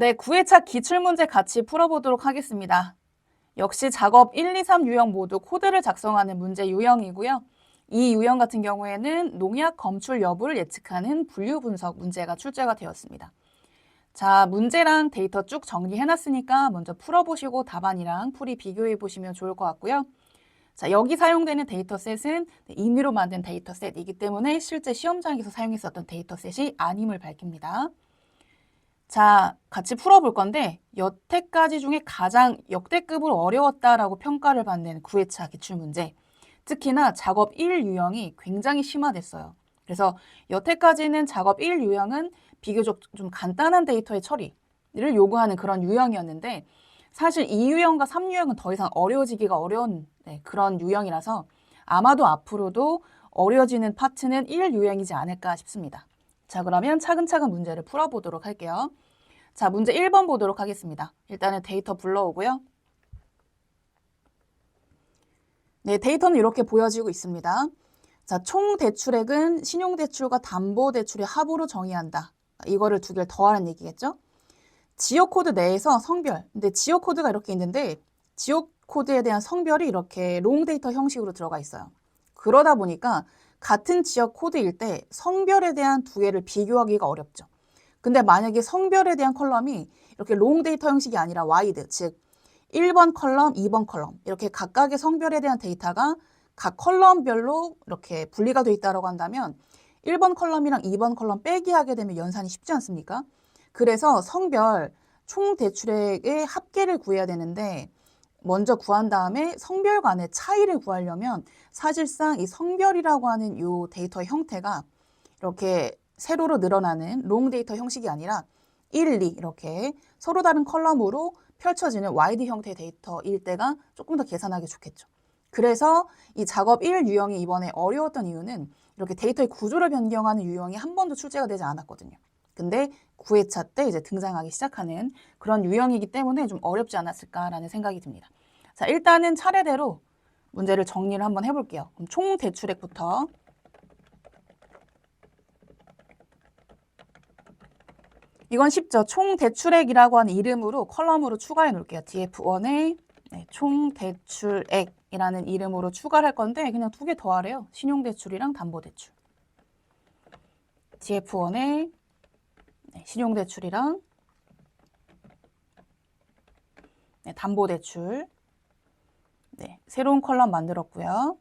네, 9회차 기출문제 같이 풀어보도록 하겠습니다. 역시 작업 1, 2, 3 유형 모두 코드를 작성하는 문제 유형이고요. 이 유형 같은 경우에는 농약 검출 여부를 예측하는 분류 분석 문제가 출제가 되었습니다. 자, 문제랑 데이터 쭉 정리해놨으니까 먼저 풀어보시고 답안이랑 풀이 비교해보시면 좋을 것 같고요. 자, 여기 사용되는 데이터셋은 임의로 만든 데이터셋이기 때문에 실제 시험장에서 사용했었던 데이터셋이 아님을 밝힙니다. 자, 같이 풀어볼 건데 여태까지 중에 가장 역대급으로 어려웠다라고 평가를 받는 9회차 기출문제. 특히나 작업 1 유형이 굉장히 심화됐어요. 그래서 여태까지는 작업 1 유형은 비교적 좀 간단한 데이터의 처리를 요구하는 그런 유형이었는데 사실 2 유형과 3 유형은 더 이상 어려워지기가 어려운 그런 유형이라서 아마도 앞으로도 어려워지는 파트는 1 유형이지 않을까 싶습니다. 자, 그러면 차근차근 문제를 풀어보도록 할게요. 자, 문제 1번 보도록 하겠습니다. 일단은 데이터 불러오고요. 네, 데이터는 이렇게 보여지고 있습니다. 자, 총 대출액은 신용대출과 담보대출의 합으로 정의한다. 이거를 두 개를 더하는 얘기겠죠? 지역코드 내에서 성별, 근데 지역코드가 이렇게 있는데 지역코드에 대한 성별이 이렇게 롱데이터 형식으로 들어가 있어요. 그러다 보니까 같은 지역코드일 때 성별에 대한 두 개를 비교하기가 어렵죠. 근데 만약에 성별에 대한 컬럼이 이렇게 롱데이터 형식이 아니라 와이드, 즉 1번 컬럼, 2번 컬럼 이렇게 각각의 성별에 대한 데이터가 각 컬럼별로 이렇게 분리가 돼 있다고 한다면 1번 컬럼이랑 2번 컬럼 빼기 하게 되면 연산이 쉽지 않습니까? 그래서 성별 총 대출액의 합계를 구해야 되는데 먼저 구한 다음에 성별 간의 차이를 구하려면 사실상 이 성별이라고 하는 이 데이터 형태가 이렇게 세로로 늘어나는 롱 데이터 형식이 아니라 1, 2 이렇게 서로 다른 컬럼으로 펼쳐지는 와이드 형태의 데이터일 때가 조금 더 계산하기 좋겠죠. 그래서 이 작업 1 유형이 이번에 어려웠던 이유는 이렇게 데이터의 구조를 변경하는 유형이 한 번도 출제가 되지 않았거든요. 근데 9회차 때 이제 등장하기 시작하는 그런 유형이기 때문에 좀 어렵지 않았을까라는 생각이 듭니다. 자, 일단은 차례대로 문제를 정리를 한번 해볼게요. 그럼 총 대출액부터. 이건 쉽죠. 총 대출액이라고 하는 이름으로 컬럼으로 추가해 놓을게요. DF1에 총 대출액이라는 이름으로 추가를 할 건데 그냥 두 개 더하래요. 신용대출이랑 담보대출. DF1에 신용대출이랑 담보대출. 새로운 컬럼 만들었고요.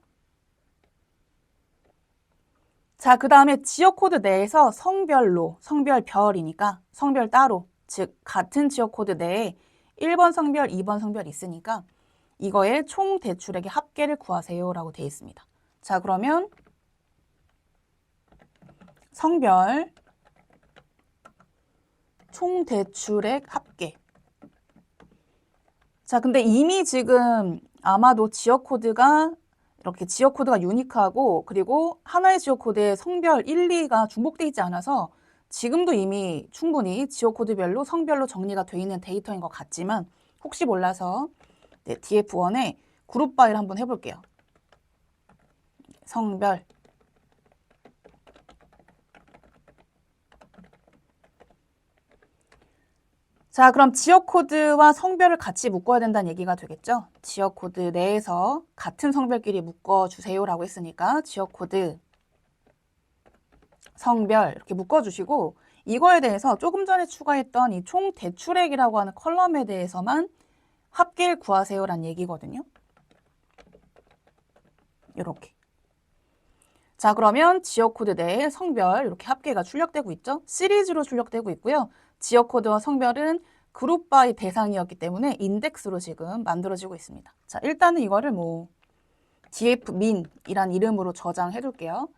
자, 그 다음에 지역코드 내에서 성별로, 성별별이니까 성별 따로, 즉 같은 지역코드 내에 1번 성별, 2번 성별 있으니까 이거의 총 대출액의 합계를 구하세요 라고 되어 있습니다. 자, 그러면 성별 총 대출액 합계. 자, 근데 이미 지금 아마도 지역코드가 이렇게 지역코드가 유니크하고 그리고 하나의 지역코드에 성별 1, 2가 중복되어 있지 않아서 지금도 이미 충분히 지역코드별로 성별로 정리가 되어 있는 데이터인 것 같지만 혹시 몰라서 DF1에 그룹 바이를 한번 해볼게요. 성별. 자, 그럼 지역코드와 성별을 같이 묶어야 된다는 얘기가 되겠죠? 지역코드 내에서 같은 성별끼리 묶어주세요라고 했으니까 지역코드, 성별 이렇게 묶어주시고 이거에 대해서 조금 전에 추가했던 이 총 대출액이라고 하는 컬럼에 대해서만 합계를 구하세요라는 얘기거든요. 이렇게. 자, 그러면 지역코드 내에 성별 이렇게 합계가 출력되고 있죠? 시리즈로 출력되고 있고요. 지역코드와 성별은 그룹 바이 대상이었기 때문에 인덱스로 지금 만들어지고 있습니다. 자, 일단은 이거를 dfmin이란 이름으로 저장해 둘게요.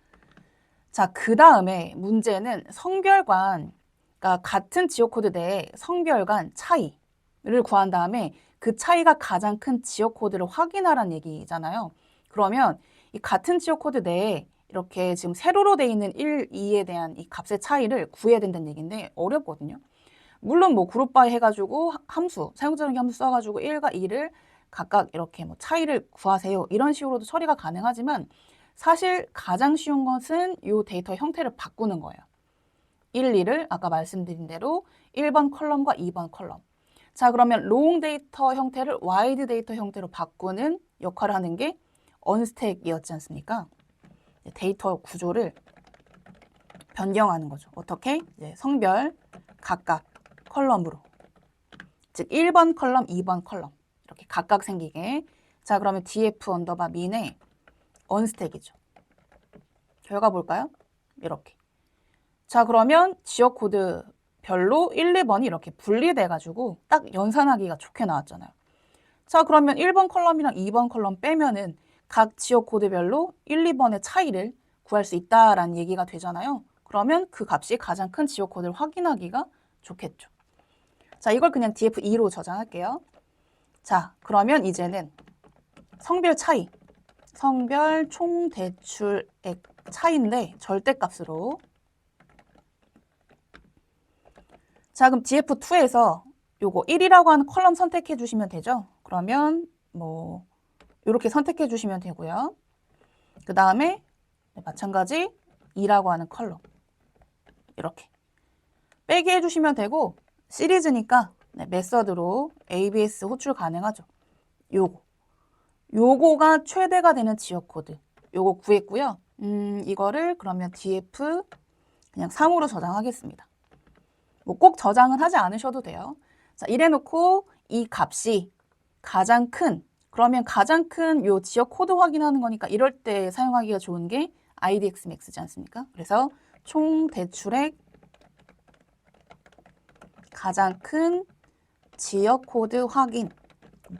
자, 그 다음에 문제는 성별간, 그러니까 같은 지역코드 내에 성별 간 차이를 구한 다음에 그 차이가 가장 큰 지역코드를 확인하라는 얘기잖아요. 그러면 이 같은 지역코드 내에 이렇게 지금 세로로 돼 있는 1, 2에 대한 이 값의 차이를 구해야 된다는 얘기인데 어렵거든요. 물론 그룹 바이 해가지고 함수, 사용자정의 함수 써가지고 1과 2를 각각 이렇게 차이를 구하세요. 이런 식으로도 처리가 가능하지만 사실 가장 쉬운 것은 이 데이터 형태를 바꾸는 거예요. 1, 2를 아까 말씀드린 대로 1번 컬럼과 2번 컬럼. 자, 그러면 롱 데이터 형태를 와이드 데이터 형태로 바꾸는 역할을 하는 게 언스택이었지 않습니까? 데이터 구조를 변경하는 거죠. 어떻게? 이제 성별 각각 컬럼으로. 즉 1번 컬럼, 2번 컬럼 이렇게 각각 생기게. 자, 그러면 df 언더바 민의 언스택이죠. 결과 볼까요? 이렇게. 자, 그러면 지역 코드 별로 1, 2번이 이렇게 분리돼가지고 딱 연산하기가 좋게 나왔잖아요. 자, 그러면 1번 컬럼이랑 2번 컬럼 빼면은 각 지역 코드별로 1, 2번의 차이를 구할 수 있다라는 얘기가 되잖아요. 그러면 그 값이 가장 큰 지역 코드를 확인하기가 좋겠죠. 자, 이걸 그냥 df2로 저장할게요. 자, 그러면 이제는 성별 차이, 성별 총 대출액 차이인데 절대값으로. 자, 그럼 df2에서 요거 1이라고 하는 컬럼 선택해 주시면 되죠. 그러면 뭐 이렇게 선택해 주시면 되고요. 그 다음에 마찬가지 2라고 하는 컬럼 이렇게 빼기 해주시면 되고, 시리즈니까 메서드로 ABS 호출 가능하죠. 요거가 최대가 되는 지역 코드 요거 구했고요. 이거를 그러면 df 그냥 3으로 저장하겠습니다. 뭐 꼭 저장은 하지 않으셔도 돼요. 자, 이래놓고 이 값이 가장 큰, 그러면 가장 큰 요 지역 코드 확인하는 거니까 이럴 때 사용하기가 좋은 게 IDX max지 않습니까? 그래서 총 대출액 가장 큰 지역 코드 확인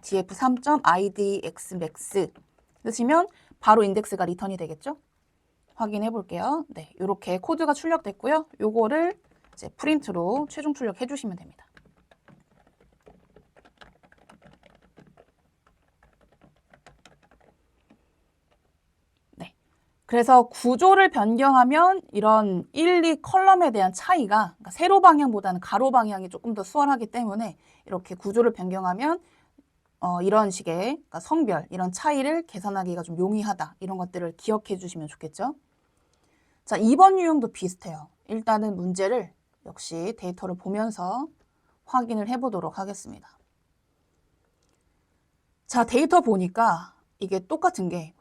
df3.idx max 넣으시면 바로 인덱스가 리턴이 되겠죠? 확인해 볼게요. 네, 이렇게 코드가 출력됐고요. 요거를 이제 프린트로 최종 출력해 주시면 됩니다. 네. 그래서 구조를 변경하면 이런 1, 2 컬럼에 대한 차이가, 그러니까 세로 방향보다는 가로 방향이 조금 더 수월하기 때문에 이렇게 구조를 변경하면 이런 식의 그러니까 성별, 이런 차이를 계산하기가 좀 용이하다. 이런 것들을 기억해 주시면 좋겠죠. 자, 2번 유형도 비슷해요. 일단은 문제를 역시 데이터를 보면서 확인을 해보도록 하겠습니다. 자, 데이터 보니까 이게 똑같은 게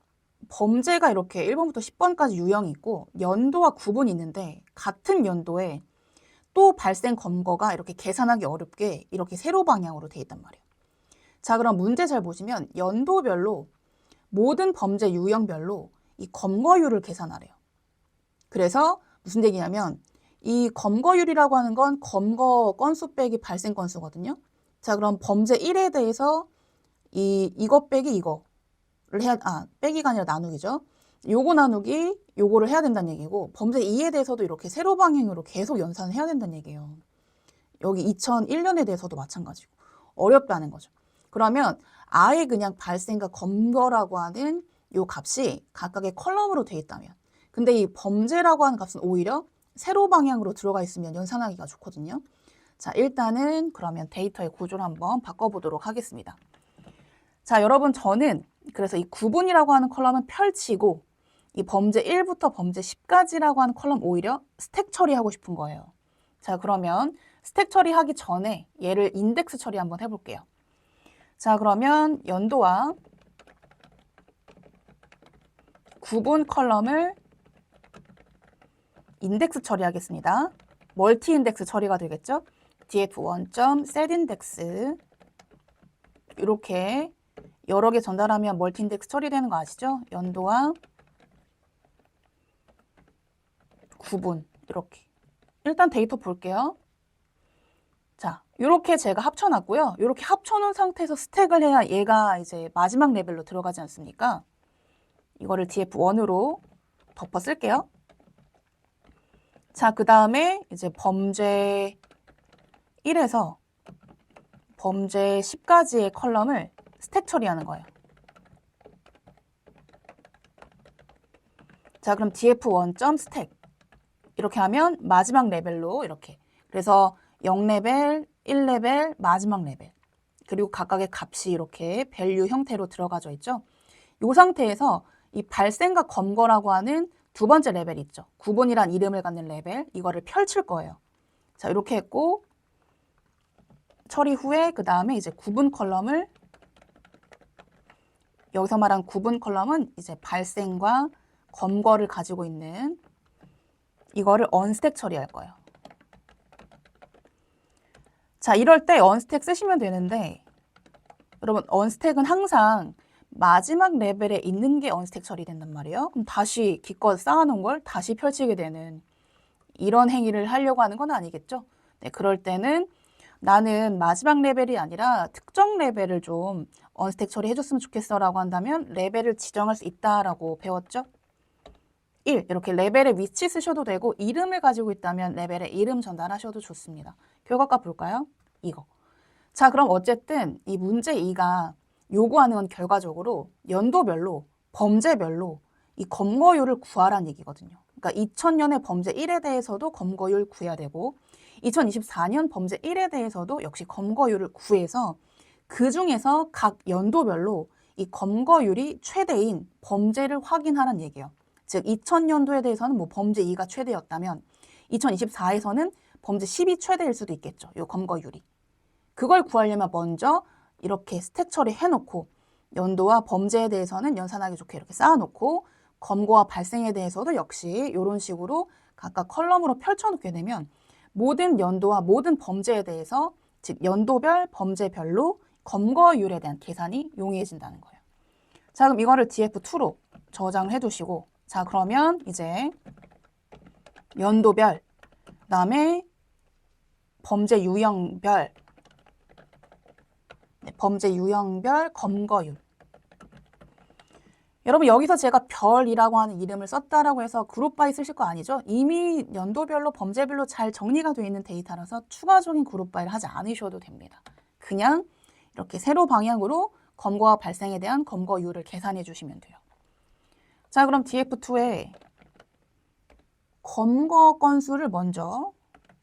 범죄가 이렇게 1번부터 10번까지 유형이 있고 연도와 구분이 있는데 같은 연도에 또 발생 검거가 이렇게 계산하기 어렵게 이렇게 세로 방향으로 돼 있단 말이에요. 자, 그럼 문제 잘 보시면 연도별로 모든 범죄 유형별로 이 검거율을 계산하래요. 그래서 무슨 얘기냐면 이 검거율이라고 하는 건 검거 건수 빼기 발생 건수거든요. 자, 그럼 범죄 1에 대해서 이거 빼기 이거를 해야, 빼기가 아니라 나누기죠. 요거 나누기 요거를 해야 된다는 얘기고, 범죄 2에 대해서도 이렇게 세로 방향으로 계속 연산을 해야 된다는 얘기예요. 여기 2001년에 대해서도 마찬가지고 어렵다는 거죠. 그러면 아예 그냥 발생과 검거라고 하는 요 값이 각각의 컬럼으로 돼 있다면, 근데 이 범죄라고 하는 값은 오히려 세로 방향으로 들어가 있으면 연산하기가 좋거든요. 자, 일단은 그러면 데이터의 구조를 한번 바꿔보도록 하겠습니다. 자, 여러분, 저는 그래서 이 구분이라고 하는 컬럼은 펼치고 이 범죄 1부터 범죄 10까지라고 하는 컬럼 오히려 스택 처리하고 싶은 거예요. 자, 그러면 스택 처리하기 전에 얘를 인덱스 처리 한번 해볼게요. 자, 그러면 연도와 구분 컬럼을 인덱스 처리하겠습니다. 멀티 인덱스 처리가 되겠죠? df1.setIndex 이렇게 여러 개 전달하면 멀티 인덱스 처리되는 거 아시죠? 연도와 구분 이렇게. 일단 데이터 볼게요. 자, 이렇게 제가 합쳐놨고요. 이렇게 합쳐놓은 상태에서 스택을 해야 얘가 이제 마지막 레벨로 들어가지 않습니까? 이거를 df1으로 덮어 쓸게요. 자, 그 다음에 이제 범죄 1에서 범죄 10까지의 컬럼을 스택 처리하는 거예요. 자, 그럼 df1.stack 이렇게 하면 마지막 레벨로 이렇게. 그래서 0레벨, 1레벨, 마지막 레벨. 그리고 각각의 값이 이렇게 밸류 형태로 들어가져 있죠. 이 상태에서 이 발생과 검거라고 하는 두 번째 레벨 있죠. 구분이란 이름을 갖는 레벨. 이거를 펼칠 거예요. 자, 이렇게 했고 처리 후에 그 다음에 이제 구분 컬럼을 여기서 말한 구분 컬럼은 이제 발생과 검거를 가지고 있는 이거를 언스택 처리할 거예요. 자, 이럴 때 언스택 쓰시면 되는데 여러분 언스택은 항상 마지막 레벨에 있는 게 언스택 처리된단 말이에요. 그럼 다시 기껏 쌓아놓은 걸 다시 펼치게 되는 이런 행위를 하려고 하는 건 아니겠죠? 네, 그럴 때는 나는 마지막 레벨이 아니라 특정 레벨을 좀 언스택 처리해줬으면 좋겠어 라고 한다면 레벨을 지정할 수 있다라고 배웠죠? 1. 이렇게 레벨의 위치 쓰셔도 되고 이름을 가지고 있다면 레벨의 이름 전달하셔도 좋습니다. 결과값 볼까요? 이거. 자, 그럼 어쨌든 이 문제 2가 요구하는 건 결과적으로 연도별로 범죄별로 이 검거율을 구하라는 얘기거든요. 그러니까 2000년의 범죄 1에 대해서도 검거율 구해야 되고 2024년 범죄 1에 대해서도 역시 검거율을 구해서 그 중에서 각 연도별로 이 검거율이 최대인 범죄를 확인하라는 얘기예요. 즉 2000년도에 대해서는 뭐 범죄 2가 최대였다면 2024에서는 범죄 10이 최대일 수도 있겠죠. 이 검거율이. 그걸 구하려면 먼저 이렇게 스택 처리해놓고 연도와 범죄에 대해서는 연산하기 좋게 이렇게 쌓아놓고 검거와 발생에 대해서도 역시 이런 식으로 각각 컬럼으로 펼쳐놓게 되면 모든 연도와 모든 범죄에 대해서 즉 연도별, 범죄별로 검거율에 대한 계산이 용이해진다는 거예요. 자, 그럼 이거를 DF2로 저장을 해두시고 자, 그러면 이제 연도별, 그다음에 범죄 유형별, 범죄 유형별 검거율. 여러분 여기서 제가 별이라고 하는 이름을 썼다라고 해서 그룹 바이 쓰실 거 아니죠? 이미 연도별로 범죄별로 잘 정리가 되어 있는 데이터라서 추가적인 그룹 바이를 하지 않으셔도 됩니다. 그냥 이렇게 세로 방향으로 검거와 발생에 대한 검거율을 계산해 주시면 돼요. 자, 그럼 DF2에 검거 건수를 먼저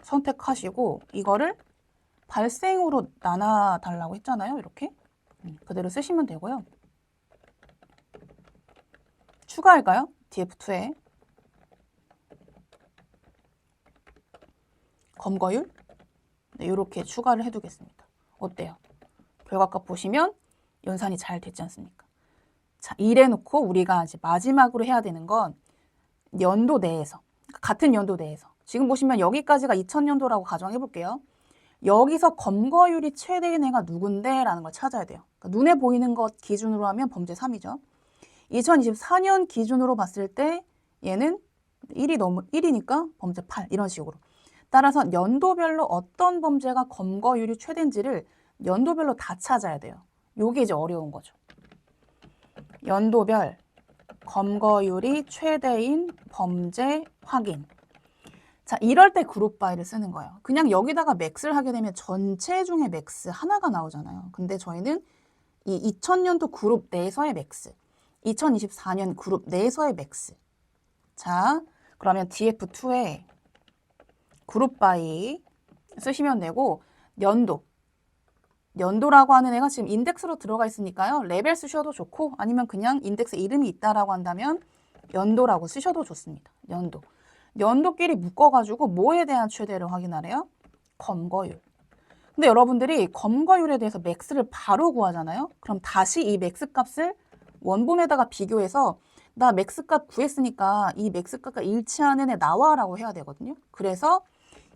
선택하시고 이거를 발생으로 나눠달라고 했잖아요. 이렇게 그대로 쓰시면 되고요. 추가할까요? DF2에 검거율 네, 이렇게 추가를 해두겠습니다. 어때요? 결과값 보시면 연산이 잘 됐지 않습니까? 자, 이래놓고 우리가 이제 마지막으로 해야 되는 건 연도 내에서 같은 연도 내에서 지금 보시면 여기까지가 2000년도라고 가정해 볼게요. 여기서 검거율이 최대인 애가 누군데? 라는 걸 찾아야 돼요. 그러니까 눈에 보이는 것 기준으로 하면 범죄 3이죠. 2024년 기준으로 봤을 때 얘는 1이니까 범죄 8 이런 식으로. 따라서 연도별로 어떤 범죄가 검거율이 최대인지를 연도별로 다 찾아야 돼요. 요게 이제 어려운 거죠. 연도별 검거율이 최대인 범죄 확인. 자, 이럴 때 그룹 바이를 쓰는 거예요. 그냥 여기다가 맥스를 하게 되면 전체 중에 맥스 하나가 나오잖아요. 근데 저희는 이 2000년도 그룹 내에서의 맥스, 2024년 그룹 내에서의 맥스. 자, 그러면 DF2에 그룹 바이 쓰시면 되고 연도라고 하는 애가 지금 인덱스로 들어가 있으니까요. 레벨 쓰셔도 좋고 아니면 그냥 인덱스 이름이 있다라고 한다면 연도라고 쓰셔도 좋습니다. 연도끼리 묶어가지고 뭐에 대한 최대를 확인하래요? 검거율. 근데 여러분들이 검거율에 대해서 맥스를 바로 구하잖아요. 그럼 다시 이 맥스 값을 원본에다가 비교해서 나 맥스 값 구했으니까 이 맥스 값과 일치하는 애 나와라고 해야 되거든요. 그래서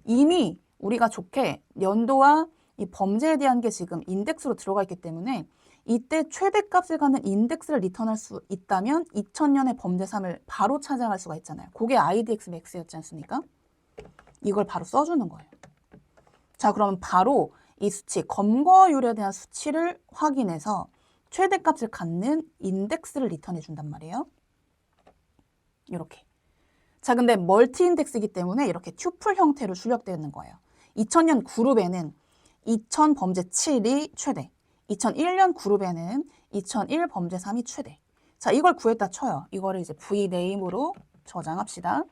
이미 우리가 좋게 연도와 이 범죄에 대한 게 지금 인덱스로 들어가 있기 때문에 이때 최대값을 갖는 인덱스를 리턴할 수 있다면 2000년의 범죄 3을 바로 찾아갈 수가 있잖아요. 그게 IDX 맥스였지 않습니까? 이걸 바로 써주는 거예요. 자, 그러면 바로 이 수치, 검거율에 대한 수치를 확인해서 최대값을 갖는 인덱스를 리턴해 준단 말이에요. 이렇게. 자, 근데 멀티 인덱스이기 때문에 이렇게 튜플 형태로 출력되어 있는 거예요. 2000년 그룹에는 2000 범죄 7이 최대, 2001년 그룹에는 2001 범죄 3이 최대. 자, 이걸 구했다 쳐요. 이거를 이제 vname으로 저장합시다.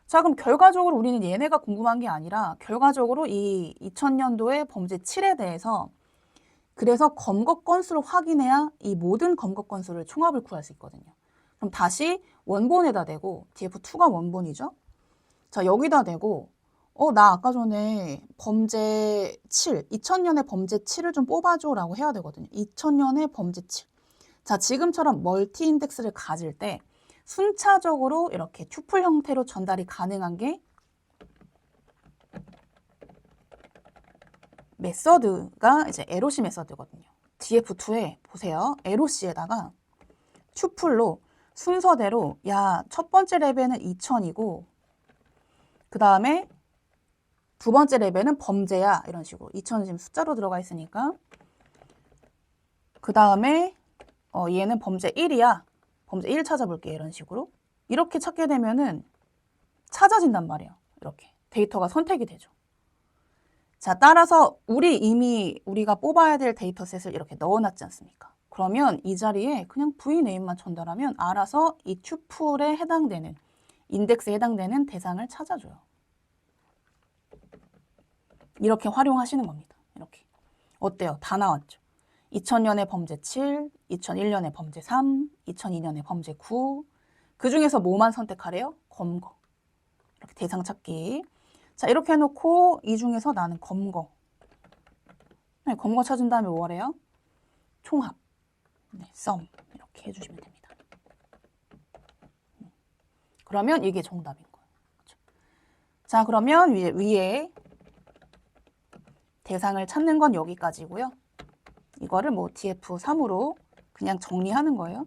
자, 그럼 결과적으로 우리는 얘네가 궁금한 게 아니라 결과적으로 이 2000년도의 범죄 7에 대해서 그래서 검거 건수를 확인해야 이 모든 검거 건수를 총합을 구할 수 있거든요. 그럼 다시 원본에다 대고 df2가 원본이죠. 자, 여기다 대고 나 아까 전에 범죄 7, 2000년의 범죄 7을 좀 뽑아줘 라고 해야 되거든요. 2000년의 범죄 7. 자, 지금처럼 멀티 인덱스를 가질 때 순차적으로 이렇게 튜플 형태로 전달이 가능한 게 메서드가 이제 LOC 메서드거든요. df2에 보세요. LOC에다가 튜플로 순서대로 첫 번째 레벨은 2000이고 그 다음에 두 번째 레벨은 범죄야 이런 식으로 2000은 지금 숫자로 들어가 있으니까 그 다음에 얘는 범죄 1이야. 범죄 1 찾아볼게 이런 식으로 이렇게 찾게 되면은 찾아진단 말이에요. 이렇게 데이터가 선택이 되죠. 자, 따라서 우리가 뽑아야 될 데이터셋을 이렇게 넣어놨지 않습니까? 그러면 이 자리에 그냥 vname만 전달하면 알아서 이 튜플에 해당되는 인덱스에 해당되는 대상을 찾아줘요. 이렇게 활용하시는 겁니다. 이렇게. 어때요? 다 나왔죠? 2000년의 범죄 7, 2001년의 범죄 3, 2002년의 범죄 9. 그 중에서 뭐만 선택하래요? 검거. 이렇게 대상 찾기. 자, 이렇게 해놓고 이 중에서 나는 검거. 네, 검거 찾은 다음에 뭐래요? 총합. 네, sum. 이렇게 해주시면 됩니다. 그러면 이게 정답인 거예요. 그렇죠? 자, 그러면 위에 대상을 찾는 건 여기까지고요. 이거를 뭐 df3으로 그냥 정리하는 거예요.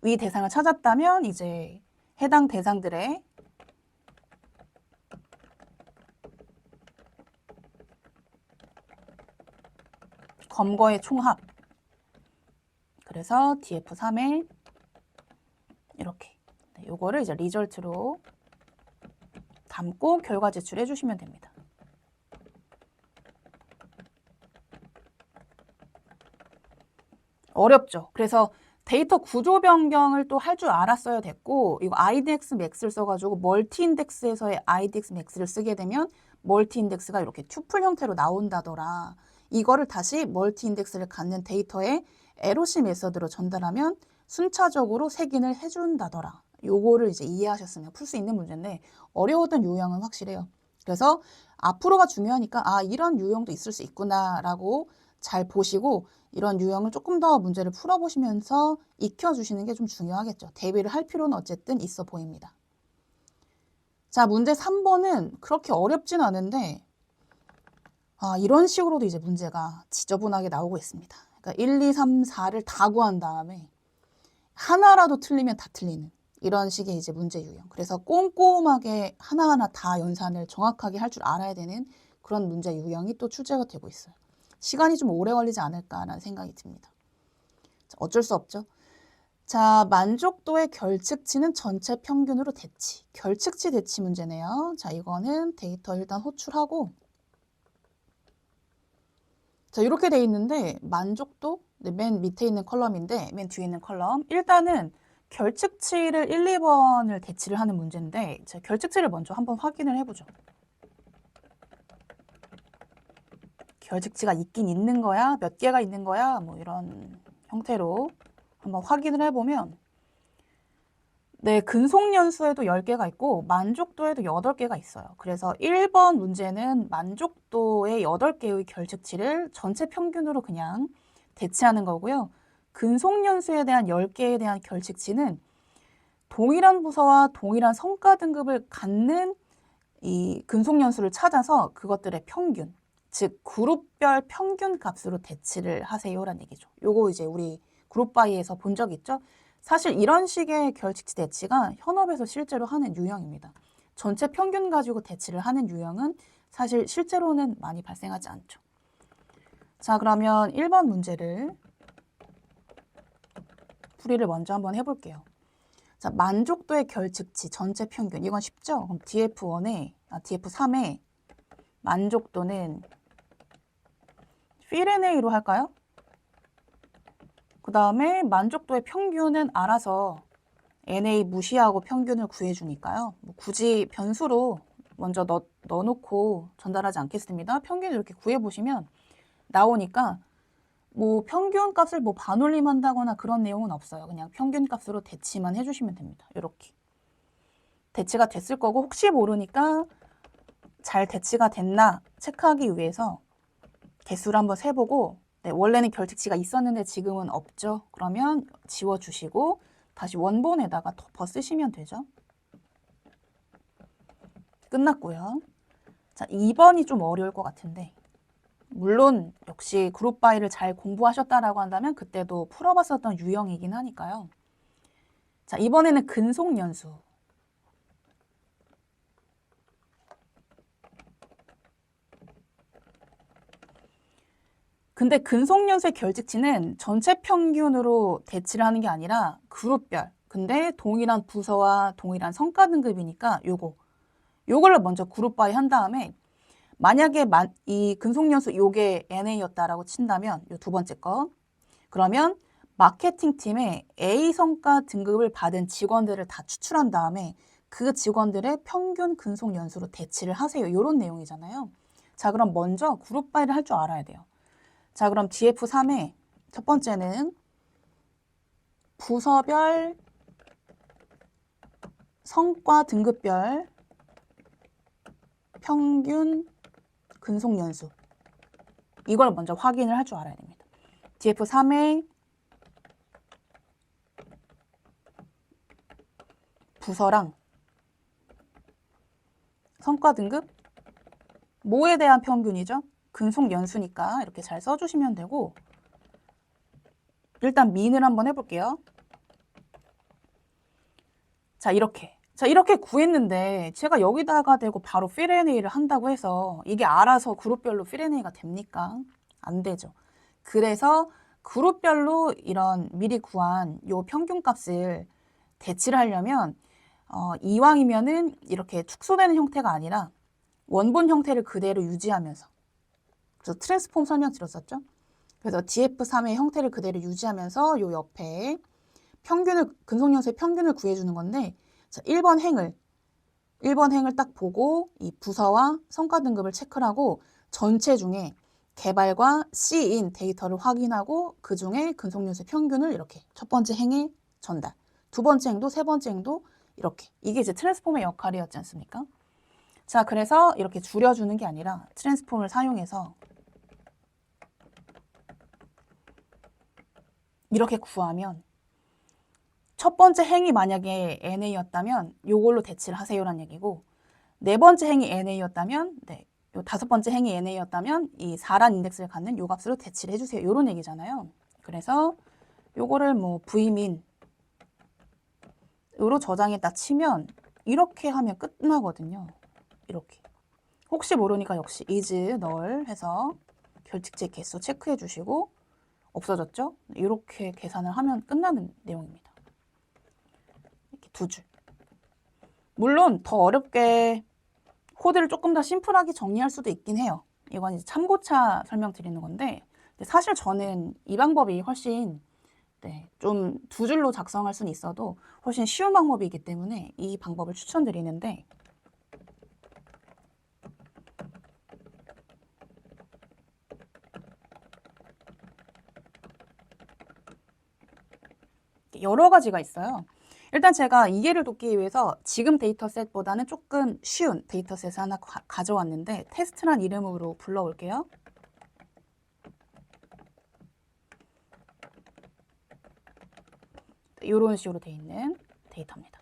위 대상을 찾았다면 이제 해당 대상들의 검거의 총합. 그래서 df3에 이렇게 요거를 이제 리절트로 담고 결과 제출해 주시면 됩니다. 어렵죠. 그래서 데이터 구조 변경을 또 할 줄 알았어야 됐고 이거 IDX max를 써가지고 멀티 인덱스에서의 IDX max를 쓰게 되면 멀티 인덱스가 이렇게 튜플 형태로 나온다더라. 이거를 다시 멀티 인덱스를 갖는 데이터에 LOC 메서드로 전달하면 순차적으로 색인을 해준다더라. 요거를 이제 이해하셨으면 풀 수 있는 문제인데 어려웠던 유형은 확실해요. 그래서 앞으로가 중요하니까 이런 유형도 있을 수 있구나라고 잘 보시고 이런 유형을 조금 더 문제를 풀어보시면서 익혀주시는 게 좀 중요하겠죠. 대비를 할 필요는 어쨌든 있어 보입니다. 자, 문제 3번은 그렇게 어렵진 않은데 이런 식으로도 이제 문제가 지저분하게 나오고 있습니다. 그러니까 1, 2, 3, 4를 다 구한 다음에 하나라도 틀리면 다 틀리는 이런 식의 이제 문제 유형. 그래서 꼼꼼하게 하나하나 다 연산을 정확하게 할 줄 알아야 되는 그런 문제 유형이 또 출제가 되고 있어요. 시간이 좀 오래 걸리지 않을까라는 생각이 듭니다. 자, 어쩔 수 없죠. 자, 만족도의 결측치는 전체 평균으로 대치. 결측치 대치 문제네요. 자, 이거는 데이터 일단 호출하고 자, 이렇게 돼 있는데 만족도 맨 밑에 있는 컬럼인데 맨 뒤에 있는 컬럼 일단은 결측치를 1, 2번을 대치를 하는 문제인데 자, 결측치를 먼저 한번 확인을 해보죠. 결측치가 있긴 있는 거야? 몇 개가 있는 거야? 뭐 이런 형태로 한번 확인을 해보면 네, 근속연수에도 10개가 있고 만족도에도 8개가 있어요. 그래서 1번 문제는 만족도의 8개의 결측치를 전체 평균으로 그냥 대치하는 거고요. 근속연수에 대한 10개에 대한 결측치는 동일한 부서와 동일한 성과 등급을 갖는 이 근속연수를 찾아서 그것들의 평균, 즉 그룹별 평균 값으로 대치를 하세요라는 얘기죠. 요거 이제 우리 그룹바이에서 본 적 있죠? 사실 이런 식의 결측치 대치가 현업에서 실제로 하는 유형입니다. 전체 평균 가지고 대치를 하는 유형은 사실 실제로는 많이 발생하지 않죠. 자, 그러면 1번 문제를 풀이를 먼저 한번 해볼게요. 자, 만족도의 결측치 전체 평균 이건 쉽죠? 그럼 df3에 만족도는 필NA로 할까요? 그 다음에 만족도의 평균은 알아서 NA 무시하고 평균을 구해주니까요. 뭐 굳이 변수로 먼저 넣어놓고 전달하지 않겠습니다. 평균을 이렇게 구해보시면 나오니까 뭐 평균 값을 뭐 반올림한다거나 그런 내용은 없어요. 그냥 평균 값으로 대치만 해주시면 됩니다. 이렇게. 대치가 됐을 거고 혹시 모르니까 잘 대치가 됐나 체크하기 위해서 개수를 한번 세보고 네, 원래는 결특치가 있었는데 지금은 없죠. 그러면 지워주시고 다시 원본에다가 덮어 쓰시면 되죠. 끝났고요. 자, 2번이 좀 어려울 것 같은데 물론 역시 그룹 바이를 잘 공부하셨다라고 한다면 그때도 풀어봤었던 유형이긴 하니까요. 자, 이번에는 근속연수. 근데 근속연수의 결직치는 전체 평균으로 대치를 하는 게 아니라 그룹별. 근데 동일한 부서와 동일한 성과 등급이니까 요걸로 먼저 그룹 바이 한 다음에 만약에 이 근속연수 요게 NA였다라고 친다면 요 두 번째 거 그러면 마케팅 팀에 A 성과 등급을 받은 직원들을 다 추출한 다음에 그 직원들의 평균 근속연수로 대치를 하세요. 이런 내용이잖아요. 자, 그럼 먼저 그룹 바이를 할 줄 알아야 돼요. 자, 그럼 DF3의 첫 번째는 부서별 성과 등급별 평균 근속연수 이걸 먼저 확인을 할 줄 알아야 됩니다. DF3의 부서랑 성과 등급 뭐에 대한 평균이죠? 근속연수니까 이렇게 잘 써주시면 되고 일단 민을 한번 해볼게요. 자, 이렇게 구했는데 제가 여기다가 대고 바로 필NA를 한다고 해서 이게 알아서 그룹별로 필NA가 됩니까? 안 되죠. 그래서 그룹별로 이런 미리 구한 요 평균값을 대치를 하려면 이왕이면은 이렇게 축소되는 형태가 아니라 원본 형태를 그대로 유지하면서 그래서 트랜스폼 설명드렸었죠. 그래서 DF3의 형태를 그대로 유지하면서 요 옆에 근속연수의 평균을 구해주는 건데 자, 1번 행을 딱 보고 이 부서와 성과 등급을 체크를 하고 전체 중에 개발과 C인 데이터를 확인하고 그 중에 근속연수의 평균을 이렇게 첫 번째 행에 전달, 두 번째 행도, 세 번째 행도 이렇게 이게 이제 트랜스폼의 역할이었지 않습니까? 자, 그래서 이렇게 줄여주는 게 아니라 트랜스폼을 사용해서 이렇게 구하면 첫 번째 행이 만약에 NA였다면 요걸로 대치를 하세요라는 얘기고 네 번째 행이 NA였다면 요 다섯 번째 행이 NA였다면 이 4란 인덱스를 갖는 요 값으로 대치를 해주세요. 요런 얘기잖아요. 그래서 요거를 뭐 Vmin 으로 저장했다 치면 이렇게 하면 끝나거든요. 이렇게. 혹시 모르니까 역시 is null 해서 결직제 개수 체크해 주시고 없어졌죠? 이렇게 계산을 하면 끝나는 내용입니다. 이렇게 두 줄. 물론 더 어렵게 코드를 조금 더 심플하게 정리할 수도 있긴 해요. 이건 이제 참고차 설명드리는 건데 사실 저는 이 방법이 훨씬 좀 두 줄로 작성할 수는 있어도 훨씬 쉬운 방법이기 때문에 이 방법을 추천드리는데 여러 가지가 있어요. 일단 제가 이해를 돕기 위해서 지금 데이터셋보다는 조금 쉬운 데이터셋을 하나 가져왔는데 테스트란 이름으로 불러올게요. 이런 식으로 되어 있는 데이터입니다.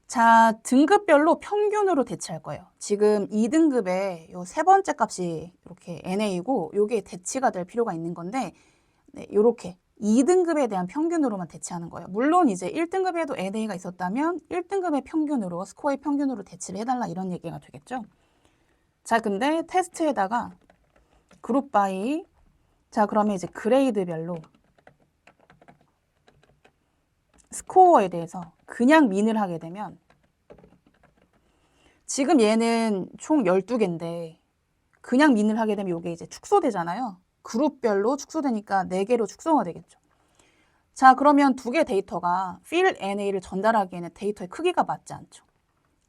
자, 등급별로 평균으로 대치할 거예요. 지금 2등급의 요 세 번째 값이 이렇게 NA이고 요게 대치가 될 필요가 있는 건데 요렇게 2등급에 대한 평균으로만 대치하는 거예요. 물론 이제 1등급에도 NA가 있었다면 1등급의 평균으로 스코어의 평균으로 대치를 해달라 이런 얘기가 되겠죠. 자, 근데 테스트에다가 그룹 바이 자, 그러면 이제 그레이드별로 스코어에 대해서 그냥 민을 하게 되면 지금 얘는 총 12개인데 그냥 민을 하게 되면 이게 이제 축소되잖아요. 그룹별로 축소되니까 4개로 축소가 되겠죠. 자, 그러면 두 개 데이터가 fill NA를 전달하기에는 데이터의 크기가 맞지 않죠.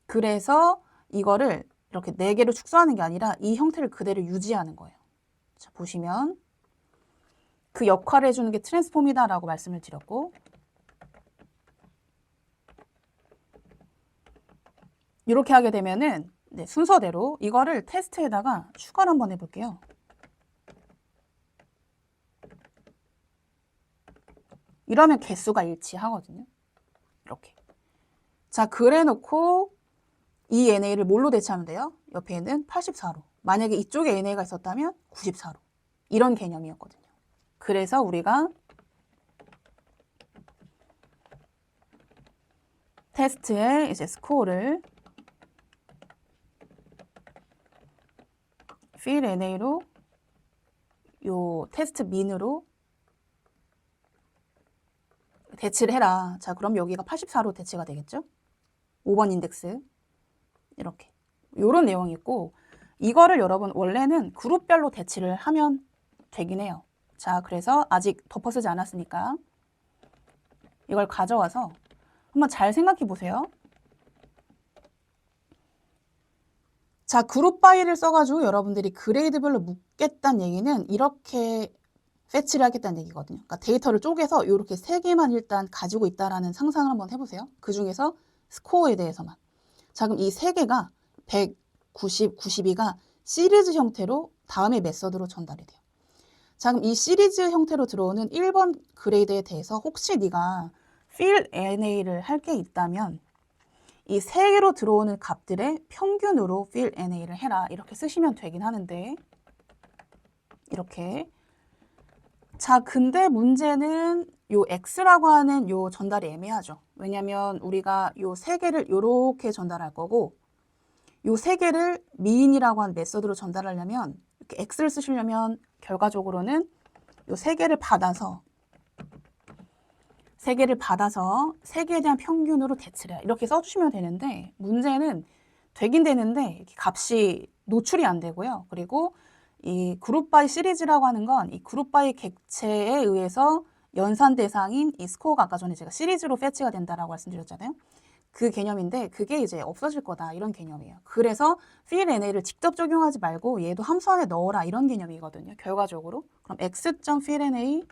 그래서 이거를 이렇게 4개로 축소하는 게 아니라 이 형태를 그대로 유지하는 거예요. 자, 보시면 그 역할을 해주는 게 트랜스폼이다라고 말씀을 드렸고, 이렇게 하게 되면은 네, 순서대로 이거를 테스트에다가 추가를 한번 해볼게요. 이러면 개수가 일치하거든요. 이렇게. 자, 그래 놓고 이 NA를 뭘로 대체하면 돼요? 옆에 있는 84로. 만약에 이쪽에 NA가 있었다면 94로. 이런 개념이었거든요. 그래서 우리가 테스트에 이제 스코어를 fill NA로 요 테스트 민으로 대치를 해라. 자, 그럼 여기가 84로 대치가 되겠죠? 5번 인덱스. 이렇게. 요런 내용이 있고, 이거를 여러분 원래는 그룹별로 대치를 하면 되긴 해요. 자, 그래서 아직 덮어 쓰지 않았으니까 이걸 가져와서 한번 잘 생각해 보세요. 자, 그룹 바이를 써가지고 여러분들이 그레이드별로 묶겠다는 얘기는 이렇게 패치를 하겠다는 얘기거든요. 그러니까 데이터를 쪼개서 이렇게 3개만 일단 가지고 있다라는 상상을 한번 해보세요. 그 중에서 스코어에 대해서만. 자, 그럼 이 3개가 100, 90, 92가 시리즈 형태로 다음의 메서드로 전달이 돼요. 자, 그럼 이 시리즈 형태로 들어오는 1번 그레이드에 대해서 혹시 네가 fill NA를 할 게 있다면 이 3개로 들어오는 값들의 평균으로 fill NA를 해라. 이렇게 쓰시면 되긴 하는데 이렇게. 자, 근데 문제는 요 X라고 하는 요 전달이 애매하죠. 왜냐면 우리가 요 3개를 요렇게 전달할 거고 요 3개를 미인이라고 하는 메서드로 전달하려면 이렇게 X를 쓰시려면 결과적으로는 요 3개를 받아서 3개에 대한 평균으로 대치를 해요. 이렇게 써주시면 되는데 문제는 되긴 되는데 이렇게 값이 노출이 안 되고요. 그리고 이 그룹 바이 시리즈라고 하는 건 이 그룹 바이 객체에 의해서 연산 대상인 이 스코어가 아까 전에 제가 시리즈로 패치가 된다라고 말씀드렸잖아요. 그 개념인데 그게 이제 없어질 거다 이런 개념이에요. 그래서 fill NA를 직접 적용하지 말고 얘도 함수 안에 넣어라 이런 개념이거든요. 결과적으로. 그럼 x.fill NA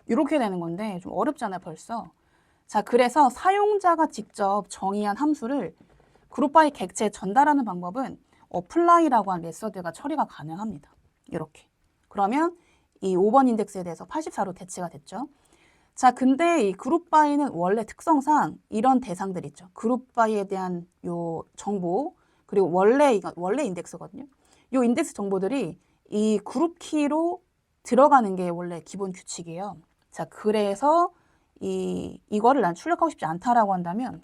이렇게 되는 건데 좀 어렵잖아요 벌써. 자, 그래서 사용자가 직접 정의한 함수를 그룹 바이 객체에 전달하는 방법은 apply라고 한 메서드가 처리가 가능합니다. 이렇게. 그러면 이 5번 인덱스에 대해서 84로 대치가 됐죠. 자, 근데 이 그룹 바이는 원래 특성상 이런 대상들 있죠. 그룹 바이에 대한 요 정보, 그리고 원래 인덱스거든요. 요 인덱스 정보들이 이 그룹 키로 들어가는 게 원래 기본 규칙이에요. 자, 그래서 이거를 난 출력하고 싶지 않다라고 한다면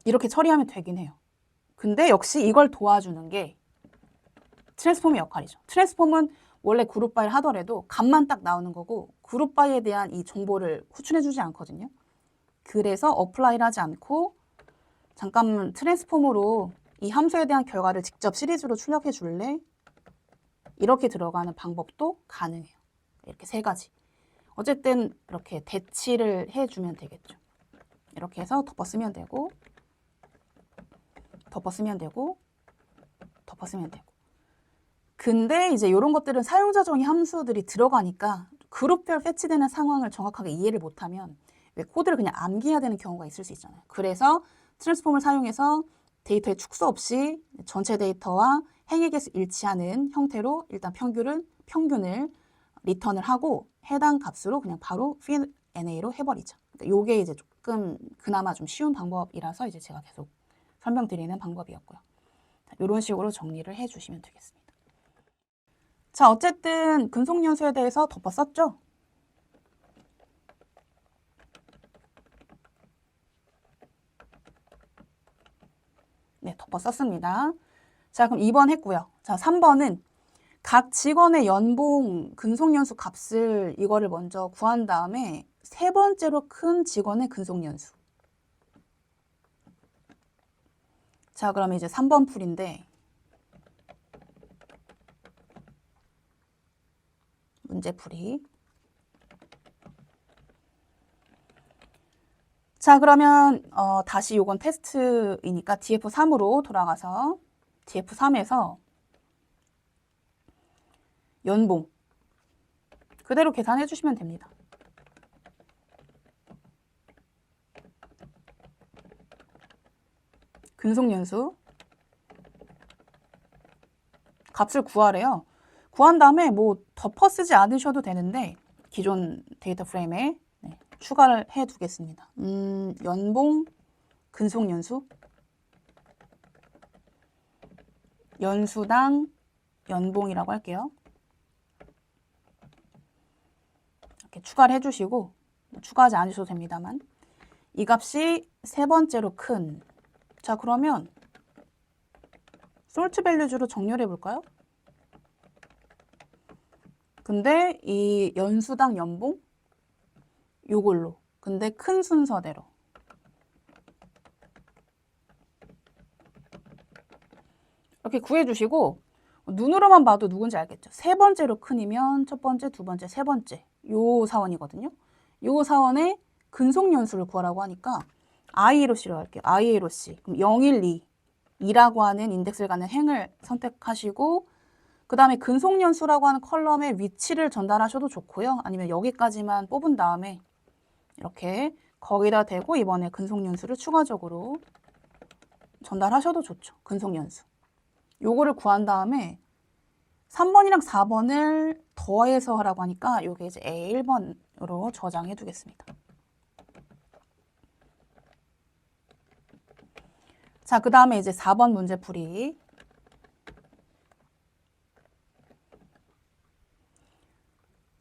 이렇게 처리하면 되긴 해요. 근데 역시 이걸 도와주는 게 트랜스폼의 역할이죠. 트랜스폼은 원래 그룹 바이를 하더라도 값만 딱 나오는 거고 그룹 바이에 대한 이 정보를 호출해주지 않거든요. 그래서 어플라이를 하지 않고 잠깐 트랜스폼으로 이 함수에 대한 결과를 직접 시리즈로 출력해 줄래? 이렇게 들어가는 방법도 가능해요. 이렇게 3가지. 어쨌든 이렇게 대치를 해주면 되겠죠. 이렇게 해서 덮어 쓰면 되고 덮어 쓰면 되고 덮어 쓰면 되고. 근데 이제 이런 것들은 사용자 정의 함수들이 들어가니까 그룹별 패치되는 상황을 정확하게 이해를 못하면 왜 코드를 그냥 암기해야 되는 경우가 있을 수 있잖아요. 그래서 트랜스폼을 사용해서 데이터의 축소 없이 전체 데이터와 행의 개수 일치하는 형태로 일단 평균을 리턴을 하고 해당 값으로 그냥 바로 fill NA로 해버리죠. 그러니까 요게 이제 조금 그나마 좀 쉬운 방법이라서 이제 제가 계속 설명드리는 방법이었고요. 이런 식으로 정리를 해주시면 되겠습니다. 자, 어쨌든 근속연수에 대해서 덮어 썼죠? 네, 덮어 썼습니다. 자, 그럼 2번 했고요. 자, 3번은 각 직원의 연봉 근속연수 값을 이거를 먼저 구한 다음에 3번째로 큰 직원의 근속연수. 자, 그럼 이제 3번 풀인데 문제풀이. 자, 그러면 다시 요건 테스트이니까 DF3으로 돌아가서 DF3에서 연봉 그대로 계산해 주시면 됩니다. 근속연수 값을 구하래요. 구한 다음에 뭐 덮어 쓰지 않으셔도 되는데 기존 데이터 프레임에 추가를 해 두겠습니다. 연봉 근속연수 연수당 연봉이라고 할게요. 이렇게 추가를 해주시고 추가하지 않으셔도 됩니다만 이 값이 세 번째로 큰 자 그러면 솔트 밸류즈로 정렬해 볼까요? 근데 이 연수당 연봉 요걸로 근데 큰 순서대로 이렇게 구해주시고 눈으로만 봐도 누군지 알겠죠? 세 번째로 큰이면 첫 번째, 두 번째, 세 번째 요 사원이거든요. 요 사원의 근속연수를 구하라고 하니까 IA로C로 할게요. IA로C 그럼 0, 1, 2 2라고 하는 인덱스를 갖는 행을 선택하시고 그 다음에 근속연수라고 하는 컬럼의 위치를 전달하셔도 좋고요. 아니면 여기까지만 뽑은 다음에 이렇게 거기다 대고 이번에 근속연수를 추가적으로 전달하셔도 좋죠. 근속연수. 요거를 구한 다음에 3번이랑 4번을 더해서 하라고 하니까 요게 이제 A1번으로 저장해 두겠습니다. 자, 그 다음에 이제 4번 문제 풀이.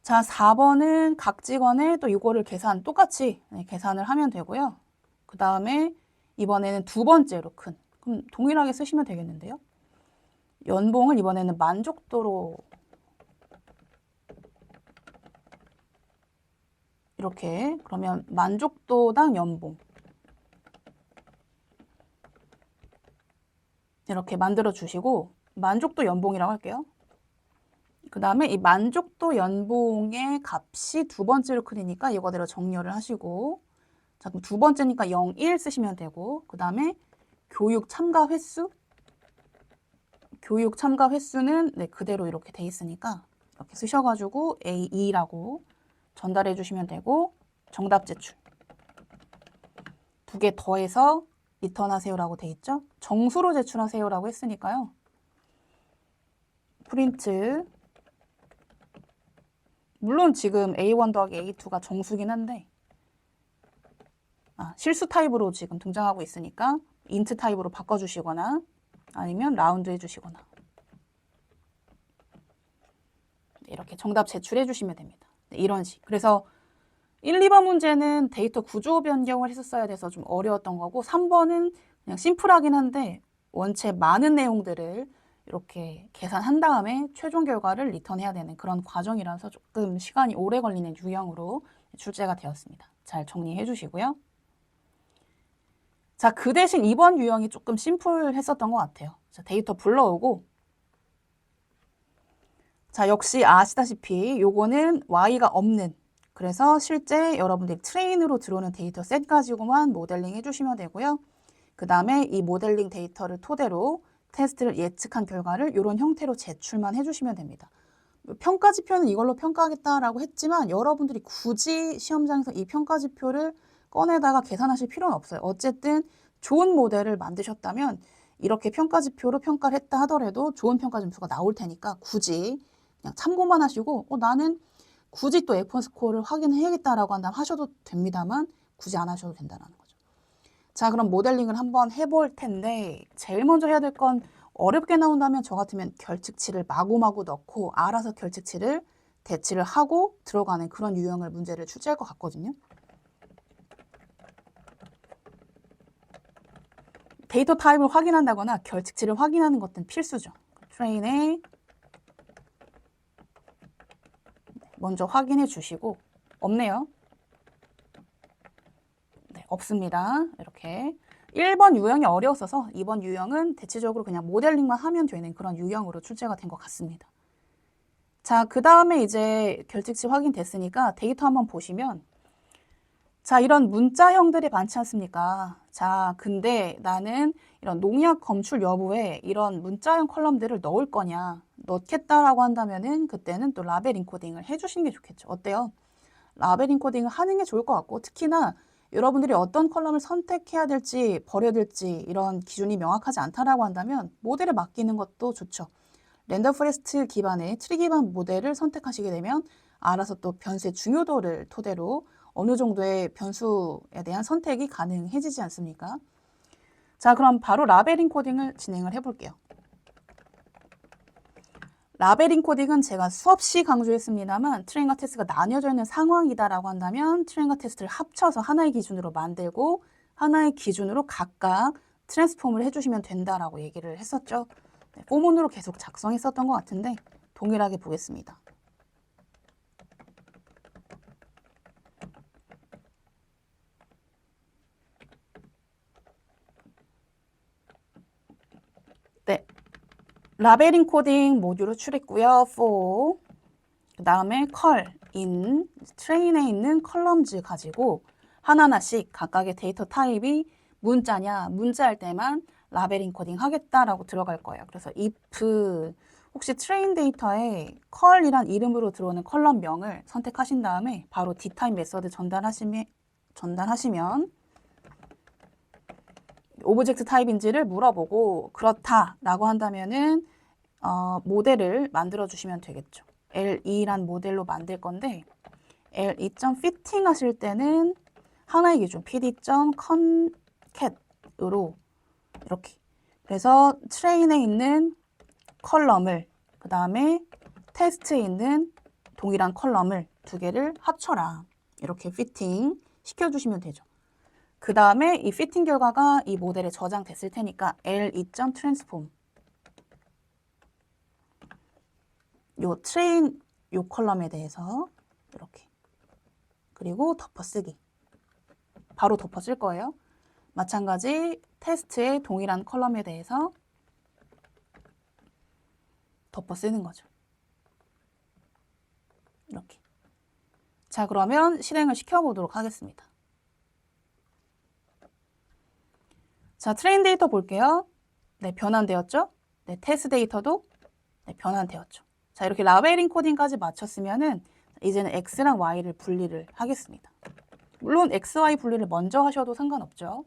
자, 4번은 각 직원에 또 이거를 똑같이 계산을 하면 되고요. 그 다음에 이번에는 두 번째로 큰. 그럼 동일하게 쓰시면 되겠는데요. 연봉을 이번에는 만족도로 이렇게 그러면 만족도당 연봉 이렇게 만들어 주시고 만족도 연봉이라고 할게요. 그 다음에 이 만족도 연봉의 값이 두 번째로 크니까 이거대로 정렬을 하시고 자 그럼 두 번째니까 0, 1 쓰시면 되고 그 다음에 교육 참가 횟수 교육 참가 횟수는 그대로 이렇게 돼 있으니까 이렇게 쓰셔가지고 A2라고 전달해 주시면 되고 정답 제출 두 개 더해서 리턴하세요라고 돼 있죠. 정수로 제출하세요라고 했으니까요. 프린트 물론 지금 A1 더하기 A2가 정수긴 한데 실수 타입으로 지금 등장하고 있으니까 인트 타입으로 바꿔주시거나 아니면 라운드 해주시거나 이렇게 정답 제출해 주시면 됩니다. 이런 식. 그래서 1, 2번 문제는 데이터 구조 변경을 했었어야 돼서 좀 어려웠던 거고 3번은 그냥 심플하긴 한데 원체 많은 내용들을 이렇게 계산한 다음에 최종 결과를 리턴해야 되는 그런 과정이라서 조금 시간이 오래 걸리는 유형으로 출제가 되었습니다. 잘 정리해 주시고요. 자, 그 대신 이번 유형이 조금 심플했었던 것 같아요. 자, 데이터 불러오고 자, 역시 아시다시피 요거는 Y가 없는 그래서 실제 여러분들이 트레인으로 들어오는 데이터 셋 가지고만 모델링 해주시면 되고요. 그 다음에 이 모델링 데이터를 토대로 테스트를 예측한 결과를 이런 형태로 제출만 해주시면 됩니다. 평가지표는 이걸로 평가하겠다라고 했지만 여러분들이 굳이 시험장에서 이 평가지표를 꺼내다가 계산하실 필요는 없어요. 어쨌든 좋은 모델을 만드셨다면 이렇게 평가지표로 평가를 했다 하더라도 좋은 평가 점수가 나올 테니까 굳이 그냥 참고만 하시고 나는 굳이 또 F1 스코어를 확인해야겠다라고 한다면 하셔도 됩니다만 굳이 안 하셔도 된다는 거죠. 자, 그럼 모델링을 한번 해볼 텐데 제일 먼저 해야 될 건 어렵게 나온다면 저 같으면 결측치를 마구마구 넣고 알아서 결측치를 대치를 하고 들어가는 그런 유형의 문제를 출제할 것 같거든요. 데이터 타입을 확인한다거나 결측치를 확인하는 것은 필수죠. 트레인에 먼저 확인해 주시고 없네요. 네, 없습니다. 이렇게 1번 유형이 어려웠어서 2번 유형은 대체적으로 그냥 모델링만 하면 되는 그런 유형으로 출제가 된 것 같습니다. 자, 그 다음에 이제 결측치 확인됐으니까 데이터 한번 보시면 자, 이런 문자형들이 많지 않습니까? 자, 근데 나는 이런 농약 검출 여부에 이런 문자형 컬럼들을 넣을 거냐, 넣겠다라고 한다면은 그때는 또 라벨 인코딩을 해주시는 게 좋겠죠. 어때요? 라벨 인코딩을 하는 게 좋을 것 같고, 특히나 여러분들이 어떤 컬럼을 선택해야 될지 버려야 될지 이런 기준이 명확하지 않다라고 한다면 모델에 맡기는 것도 좋죠. 랜덤 포레스트 기반의 트리 기반 모델을 선택하시게 되면 알아서 또 변수의 중요도를 토대로 어느 정도의 변수에 대한 선택이 가능해지지 않습니까? 자, 그럼 바로 라벨링 코딩을 진행을 해볼게요. 라벨링 코딩은 제가 수없이 강조했습니다만 트레인과 테스트가 나뉘어져 있는 상황이다라고 한다면 트레인과 테스트를 합쳐서 하나의 기준으로 만들고 하나의 기준으로 각각 트랜스폼을 해주시면 된다라고 얘기를 했었죠. 네, 포문으로 계속 작성했었던 것 같은데 동일하게 보겠습니다. 네, 라벨링 코딩 모듈을 출했고요. for 그 다음에 in 트레인에 있는 컬럼즈 가지고 하나하나씩 각각의 데이터 타입이 문자냐 문자일 때만 라벨링 코딩 하겠다라고 들어갈 거예요. 그래서 if 혹시 트레인 데이터에 컬이란 이름으로 들어오는 컬럼명을 선택하신 다음에 바로 dtype 메서드 전달하시면 오브젝트 타입인지를 물어보고 그렇다라고 한다면은 모델을 만들어 주시면 되겠죠. L2란 모델로 만들 건데 L2.fitting 하실 때는 하나의 기준 pd.concat 으로 이렇게 그래서 트레인에 있는 컬럼을 그 다음에 테스트에 있는 동일한 컬럼을 두 개를 합쳐라. 이렇게 피팅 시켜주시면 되죠. 그 다음에 이 피팅 결과가 이 모델에 저장됐을 테니까 L2.transform 요 트레인 요 컬럼에 대해서 이렇게 그리고 덮어쓰기 바로 덮어쓸 거예요. 마찬가지 테스트의 동일한 컬럼에 대해서 덮어쓰는 거죠. 이렇게. 자, 그러면 실행을 시켜보도록 하겠습니다. 자, 트레인 데이터 볼게요. 네, 변환되었죠? 네, 테스트 데이터도 네, 변환되었죠. 자, 이렇게 라벨링 코딩까지 마쳤으면은 이제는 X랑 Y를 분리를 하겠습니다. 물론 X, Y 분리를 먼저 하셔도 상관없죠.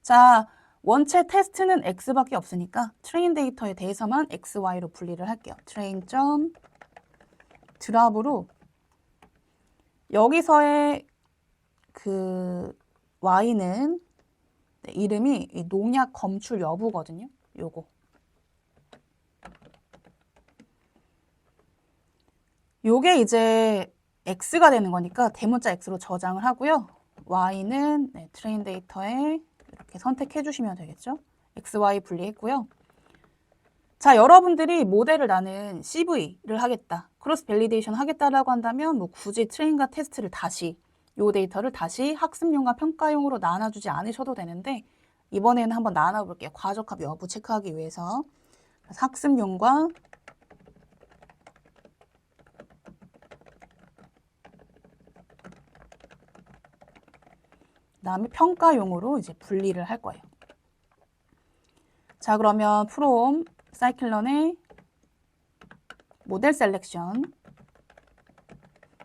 자, 원체 테스트는 X밖에 없으니까 트레인 데이터에 대해서만 X, Y로 분리를 할게요. train.드랍으로 여기서의 그 Y는 네, 이름이 이 농약 검출 여부거든요. 요거. 요게 이제 X가 되는 거니까 대문자 X로 저장을 하고요. Y는 네, 트레인 데이터에 이렇게 선택해 주시면 되겠죠. X, Y 분리했고요. 자, 여러분들이 모델을 나는 CV를 하겠다. 크로스 밸리데이션 하겠다라고 한다면 뭐 굳이 트레인과 테스트를 다시 요 데이터를 다시 학습용과 평가용으로 나눠주지 않으셔도 되는데 이번에는 한번 나눠볼게요. 과적합 여부 체크하기 위해서. 학습용과 그다음에 평가용으로 이제 분리를 할 거예요. 자, 그러면 from scikit-learn의 모델 셀렉션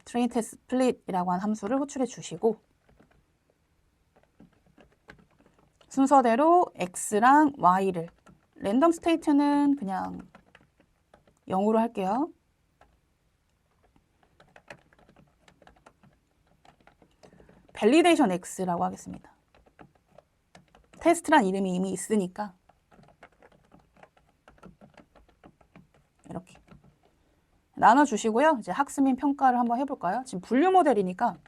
train test split이라고 한 함수를 호출해 주시고 순서대로 X랑 Y를 랜덤 스테이트는 그냥 0으로 할게요. 밸리데이션 X라고 하겠습니다. 테스트란 이름이 이미 있으니까 이렇게 나눠주시고요. 이제 학습인 평가를 한번 해볼까요? 지금 분류 모델이니까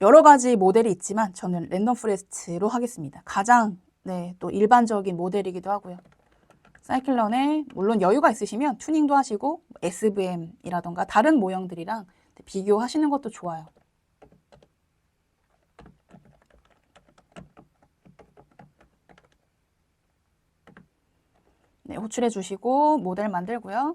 여러 가지 모델이 있지만 저는 랜덤 포레스트로 하겠습니다. 가장 또 일반적인 모델이기도 하고요. 사이클런에 물론 여유가 있으시면 튜닝도 하시고 SVM이라던가 다른 모형들이랑 비교하시는 것도 좋아요. 네, 호출해 주시고 모델 만들고요.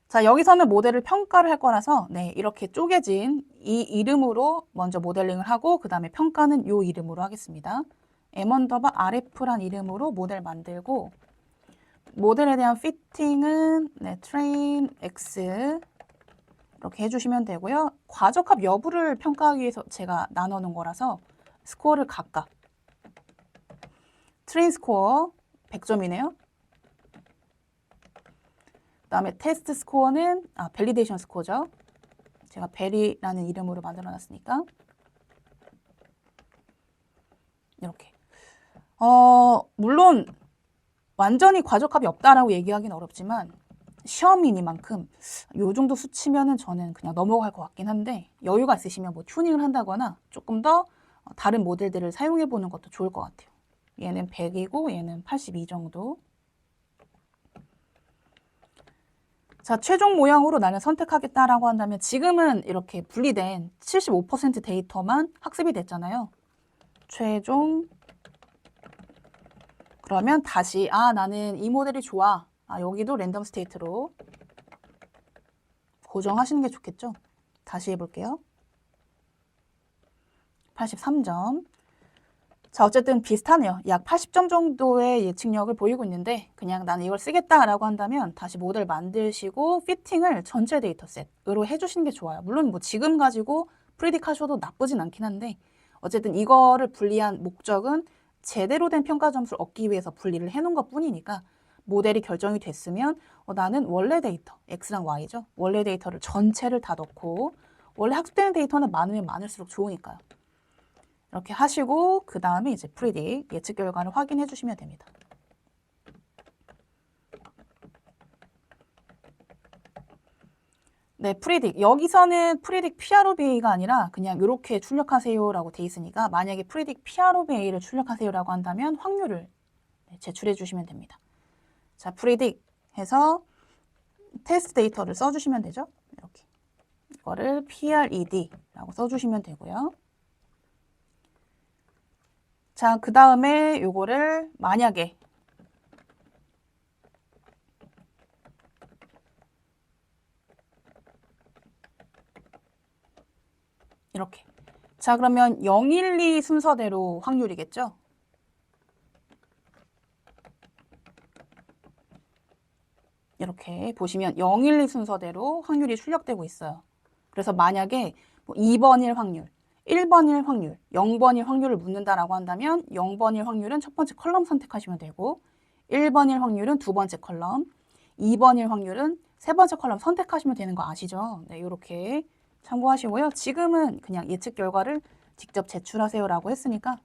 자, 자, 여기서는 모델을 평가를 할 거라서 네, 이렇게 쪼개진 이 이름으로 먼저 모델링을 하고 그 다음에 평가는 요 이름으로 하겠습니다. m_rf란 이름으로 모델 만들고 모델에 대한 피팅은 네, train x 이렇게 해주시면 되고요. 과적합 여부를 평가하기 위해서 제가 나눠 놓은 거라서 스코어를 각각 트레인 스코어 100점이네요. 그 다음에 테스트 스코어는 밸리데이션 스코어죠. 제가 베리라는 이름으로 만들어 놨으니까 이렇게 물론 완전히 과적합이 없다라고 얘기하기는 어렵지만 시험이니만큼 요 정도 수치면은 저는 그냥 넘어갈 것 같긴 한데 여유가 있으시면 뭐 튜닝을 한다거나 조금 더 다른 모델들을 사용해 보는 것도 좋을 것 같아요. 얘는 100이고 얘는 82 정도. 자, 최종 모형으로 나는 선택하겠다라고 한다면 지금은 이렇게 분리된 75% 데이터만 학습이 됐잖아요. 최종 그러면 다시 나는 이 모델이 좋아. 여기도 랜덤 스테이트로 고정하시는 게 좋겠죠. 다시 해볼게요. 83점. 자, 어쨌든 비슷하네요. 약 80점 정도의 예측력을 보이고 있는데 그냥 나는 이걸 쓰겠다라고 한다면 다시 모델 만드시고 피팅을 전체 데이터셋으로 해주시는 게 좋아요. 물론 뭐 지금 가지고 프리딕 하셔도 나쁘진 않긴 한데 어쨌든 이거를 분리한 목적은 제대로 된 평가 점수를 얻기 위해서 분리를 해놓은 것 뿐이니까 모델이 결정이 됐으면 나는 원래 데이터, X랑 Y죠. 원래 데이터를 전체를 다 넣고 원래 학습되는 데이터는 많으면 많을수록 좋으니까요. 이렇게 하시고 그 다음에 이제 프리딕 예측 결과를 확인해 주시면 됩니다. 네, 프리딕. 여기서는 프리딕 PROBA가 아니라 그냥 이렇게 출력하세요라고 돼 있으니까 만약에 프리딕 PROBA를 출력하세요라고 한다면 확률을 제출해 주시면 됩니다. 자, 프리딕 해서 테스트 데이터를 써주시면 되죠. 이렇게 이거를 PRED라고 써주시면 되고요. 자, 그 다음에 요거를 만약에 이렇게 자, 그러면 0, 1, 2 순서대로 확률이겠죠? 이렇게 보시면 0, 1, 2 순서대로 확률이 출력되고 있어요. 그래서 만약에 2번일 확률, 1번일 확률, 0번일 확률을 묻는다라고 한다면 0번일 확률은 첫 번째 컬럼 선택하시면 되고 1번일 확률은 두 번째 컬럼, 2번일 확률은 세 번째 컬럼 선택하시면 되는 거 아시죠? 네, 이렇게 참고하시고요. 지금은 그냥 예측 결과를 직접 제출하세요라고 했으니까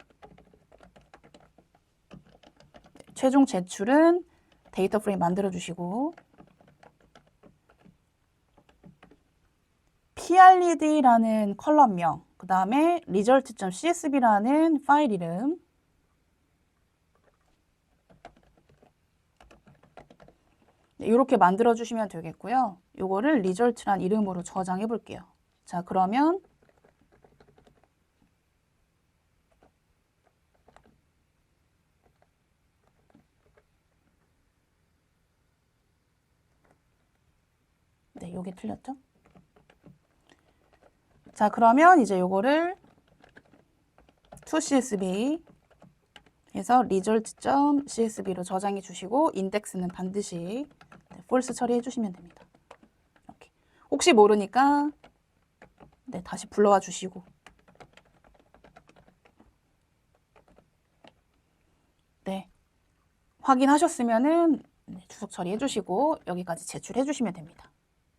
최종 제출은 데이터 프레임 만들어 주시고 PRED라는 컬럼명, 그 다음에 result.csv라는 파일 이름 이렇게 만들어 주시면 되겠고요. 요거를 result란 이름으로 저장해 볼게요. 자, 그러면 네, 요게 틀렸죠? 자, 그러면 이제 요거를 to.csv 해서 result.csv로 저장해 주시고 인덱스는 반드시 false 처리해 주시면 됩니다. 이렇게. 혹시 모르니까 네, 다시 불러와 주시고 네, 확인하셨으면은 주석 처리해 주시고 여기까지 제출해 주시면 됩니다.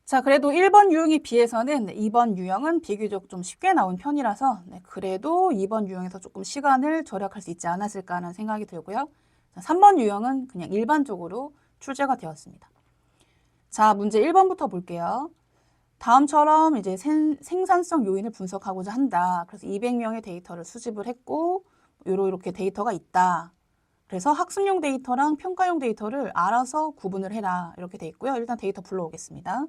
자, 그래도 1번 유형에 비해서는 2번 유형은 비교적 좀 쉽게 나온 편이라서 그래도 2번 유형에서 조금 시간을 절약할 수 있지 않았을까 하는 생각이 들고요. 자, 3번 유형은 그냥 일반적으로 출제가 되었습니다. 자, 문제 1번부터 볼게요. 다음처럼 이제 생산성 요인을 분석하고자 한다. 그래서 200명의 데이터를 수집을 했고 이렇게 데이터가 있다. 그래서 학습용 데이터랑 평가용 데이터를 알아서 구분을 해라. 이렇게 돼 있고요. 일단 데이터 불러오겠습니다.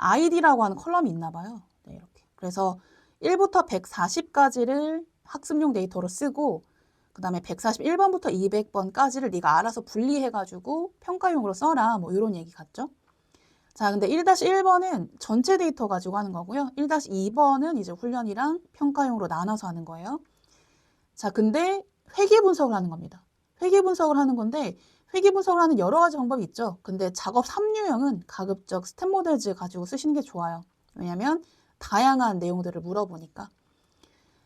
id라고 하는 컬럼이 있나 봐요. 네, 이렇게. 그래서 1부터 140까지를 학습용 데이터로 쓰고 그 다음에 141번부터 200번까지를 네가 알아서 분리해가지고 평가용으로 써라. 뭐 이런 얘기 같죠? 자, 근데 1-1번은 전체 데이터 가지고 하는 거고요. 1-2번은 이제 훈련이랑 평가용으로 나눠서 하는 거예요. 자, 근데 회계 분석을 하는 겁니다. 회계 분석을 하는 건데 회계 분석을 하는 여러 가지 방법이 있죠. 근데 작업 3유형은 가급적 스텝 모델즈 가지고 쓰시는 게 좋아요. 왜냐면 다양한 내용들을 물어보니까.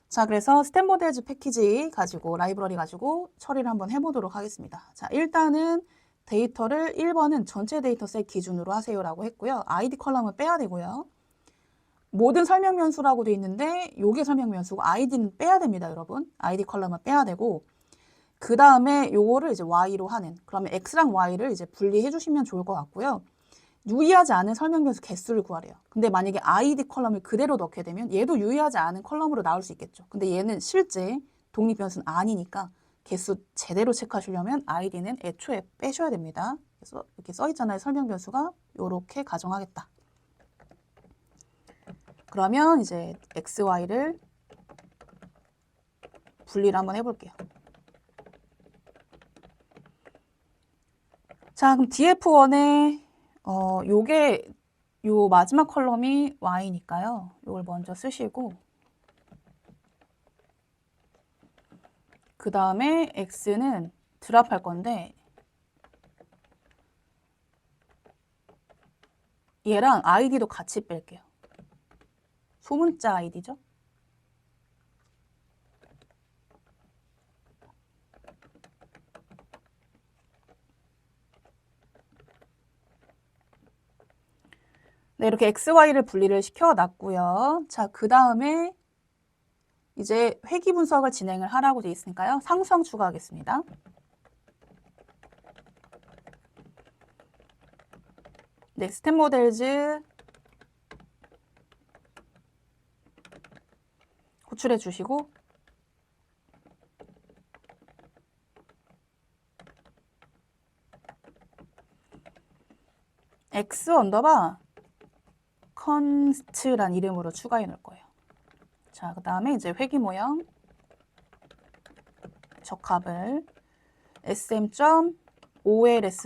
자, 그래서 스텝 모델즈 패키지 가지고 라이브러리 가지고 처리를 한번 해보도록 하겠습니다. 자, 일단은 데이터를 1번은 전체 데이터셋 기준으로 하세요라고 했고요. 아이디 컬럼은 빼야 되고요. 모든 설명 변수라고 돼 있는데 요게 설명 변수고 아이디는 빼야 됩니다, 여러분. 아이디 컬럼은 빼야 되고 그 다음에 요거를 이제 y로 하는, 그러면 x랑 y를 이제 분리해 주시면 좋을 것 같고요. 유의하지 않은 설명 변수 개수를 구하래요. 근데 만약에 아이디 컬럼을 그대로 넣게 되면 얘도 유의하지 않은 컬럼으로 나올 수 있겠죠. 근데 얘는 실제 독립 변수는 아니니까 개수 제대로 체크하시려면 아이디는 애초에 빼셔야 됩니다. 그래서 이렇게 써 있잖아요. 설명 변수가 요렇게 가정하겠다. 그러면 이제 x, y를 분리를 한번 해볼게요. 자, 그럼 df1에 요게 요 마지막 컬럼이 y니까요. 요걸 먼저 쓰시고 그 다음에 x는 드랍할 건데 얘랑 아이디도 같이 뺄게요. 소문자 아이디죠. 네, 이렇게 x, y를 분리를 시켜놨고요. 자, 그 다음에 이제 회귀 분석을 진행을 하라고 되어 있으니까요. 상수항 추가하겠습니다. 네, 스텝 모델즈 호출해 주시고 x 언더바 const란 이름으로 추가해 놓을 거예요. 자, 그 다음에 이제 회귀 모형 적합을 sm.ols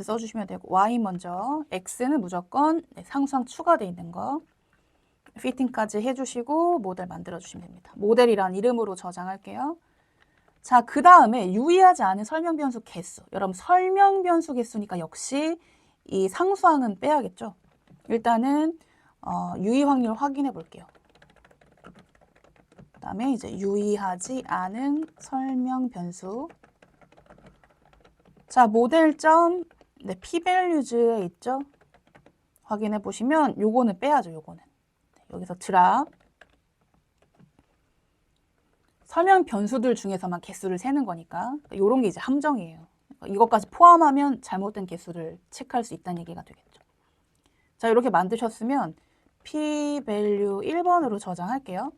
써주시면 되고 y 먼저, x는 무조건 상수항 추가되어 있는 거 피팅까지 해주시고 모델 만들어주시면 됩니다. 모델이란 이름으로 저장할게요. 자, 그 다음에 유의하지 않은 설명 변수 개수. 여러분 설명 변수 개수니까 역시 이 상수항은 빼야겠죠. 일단은 유의 확률 확인해 볼게요. 그 다음에 이제 유의하지 않은 설명 변수. 자, 모델점 p-values에 있죠. 확인해 보시면 요거는 빼야죠. 요거는 여기서 드랍 설명 변수들 중에서만 개수를 세는 거니까 요런 게 이제 함정이에요. 이것까지 포함하면 잘못된 개수를 체크할 수 있다는 얘기가 되겠죠. 자, 이렇게 만드셨으면 p-value 1번으로 저장할게요.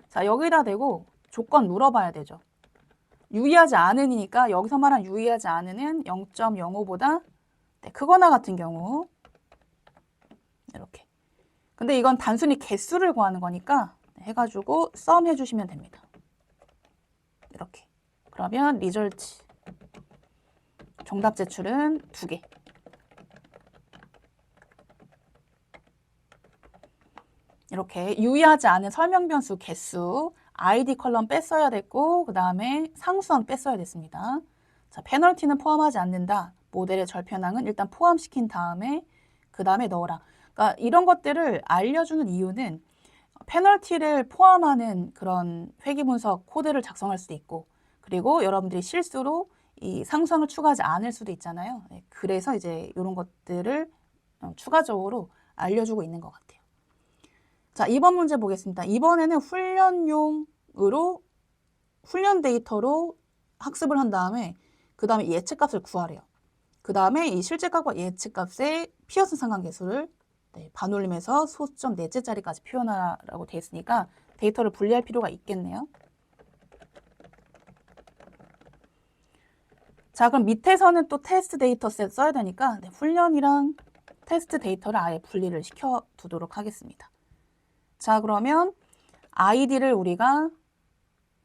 자, 여기다 대고 조건 물어봐야 되죠. 유의하지 않으니까 여기서 말한 유의하지 않으는 0.05보다 크거나 같은 경우 이렇게. 근데 이건 단순히 개수를 구하는 거니까 해가지고 sum 해주시면 됩니다. 이렇게. 그러면 리절트 정답 제출은 2개. 이렇게 유의하지 않은 설명 변수 개수, 아이디 컬럼 뺐어야 됐고 그 다음에 상수항 뺐어야 됐습니다. 자, 페널티는 포함하지 않는다. 모델의 절편항은 일단 포함시킨 다음에 그 다음에 넣어라. 그러니까 이런 것들을 알려주는 이유는 페널티를 포함하는 그런 회귀 분석 코드를 작성할 수도 있고 그리고 여러분들이 실수로 이 상수항을 추가하지 않을 수도 있잖아요. 그래서 이제 이런 것들을 추가적으로 알려주고 있는 것 같아요. 자, 2번 문제 보겠습니다. 이번에는 훈련용으로 훈련 데이터로 학습을 한 다음에 그 다음에 예측값을 구하래요. 그 다음에 이 실제값과 예측값의 피어슨 상관계수를 반올림해서 소수점 넷째짜리까지 표현하라고 되어 있으니까 데이터를 분리할 필요가 있겠네요. 자, 그럼 밑에서는 또 테스트 데이터셋 써야 되니까 훈련이랑 테스트 데이터를 아예 분리를 시켜두도록 하겠습니다. 자, 그러면 아이디를 우리가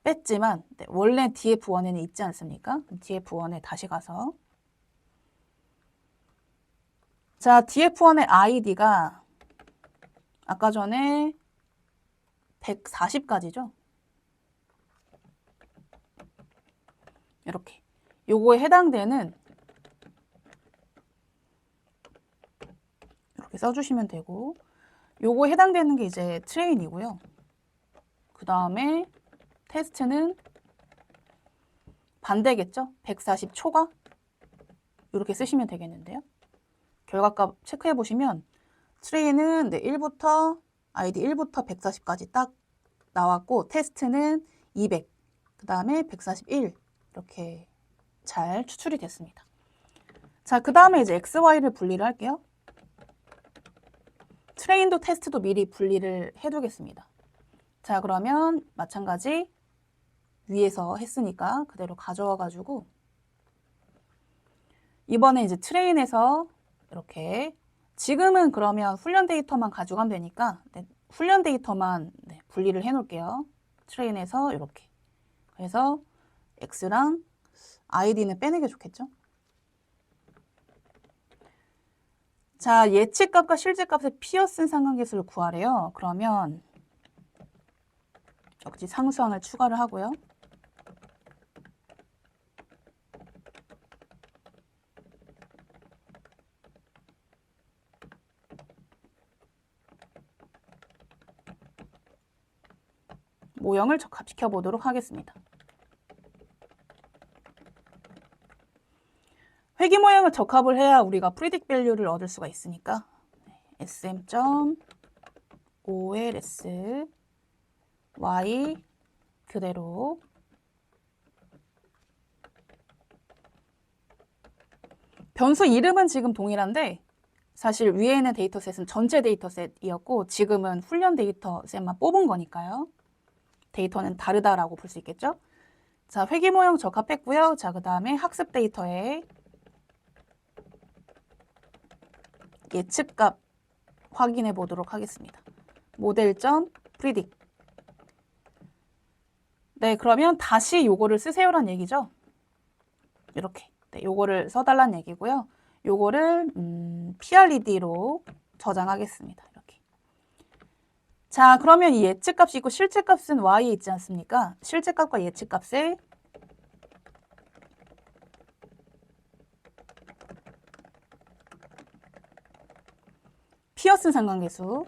뺐지만 네, 원래 df1에는 있지 않습니까? df1에 다시 가서 자, df1의 id가 아까 전에 140까지죠? 이렇게 요거에 해당되는 이렇게 써주시면 되고 요거에 해당되는 게 이제 트레인이고요. 그 다음에 테스트는 반대겠죠? 140 초과 이렇게 쓰시면 되겠는데요. 결과값 체크해 보시면 트레인은 네, 1부터 ID 1부터 140까지 딱 나왔고 테스트는 200, 그 다음에 141 이렇게 잘 추출이 됐습니다. 자, 그 다음에 이제 XY를 분리를 할게요. 트레인도 테스트도 미리 분리를 해두겠습니다. 자, 그러면 마찬가지 위에서 했으니까 그대로 가져와 가지고 이번에 이제 트레인에서 이렇게 지금은 그러면 훈련 데이터만 가져가면 되니까 네, 훈련 데이터만 네, 분리를 해 놓을게요. 트레인에서 이렇게. 그래서 X랑 ID는 빼는 게 좋겠죠? 자, 예측값과 실제값의 피어슨 상관계수를 구하래요. 그러면 여기 상수항을 추가를 하고요. 모형을 적합시켜 보도록 하겠습니다. 회귀 모형을 적합을 해야 우리가 프리딕 밸류를 얻을 수가 있으니까 sm.OLS y 그대로 변수 이름은 지금 동일한데 사실 위에 있는 데이터셋은 전체 데이터셋이었고 지금은 훈련 데이터셋만 뽑은 거니까요. 데이터는 다르다라고 볼 수 있겠죠? 자, 회귀 모형 적합했고요. 자, 그 다음에 학습 데이터에 예측값 확인해 보도록 하겠습니다. 모델.predict. 네, 그러면 다시 요거를 쓰세요란 얘기죠. 이렇게. 네, 요거를 써달란 얘기고요. 요거를 PRED로 저장하겠습니다. 이렇게. 자, 그러면 이 예측값이 있고 실제값은 Y에 있지 않습니까? 실제값과 예측값의 피어슨 상관계수.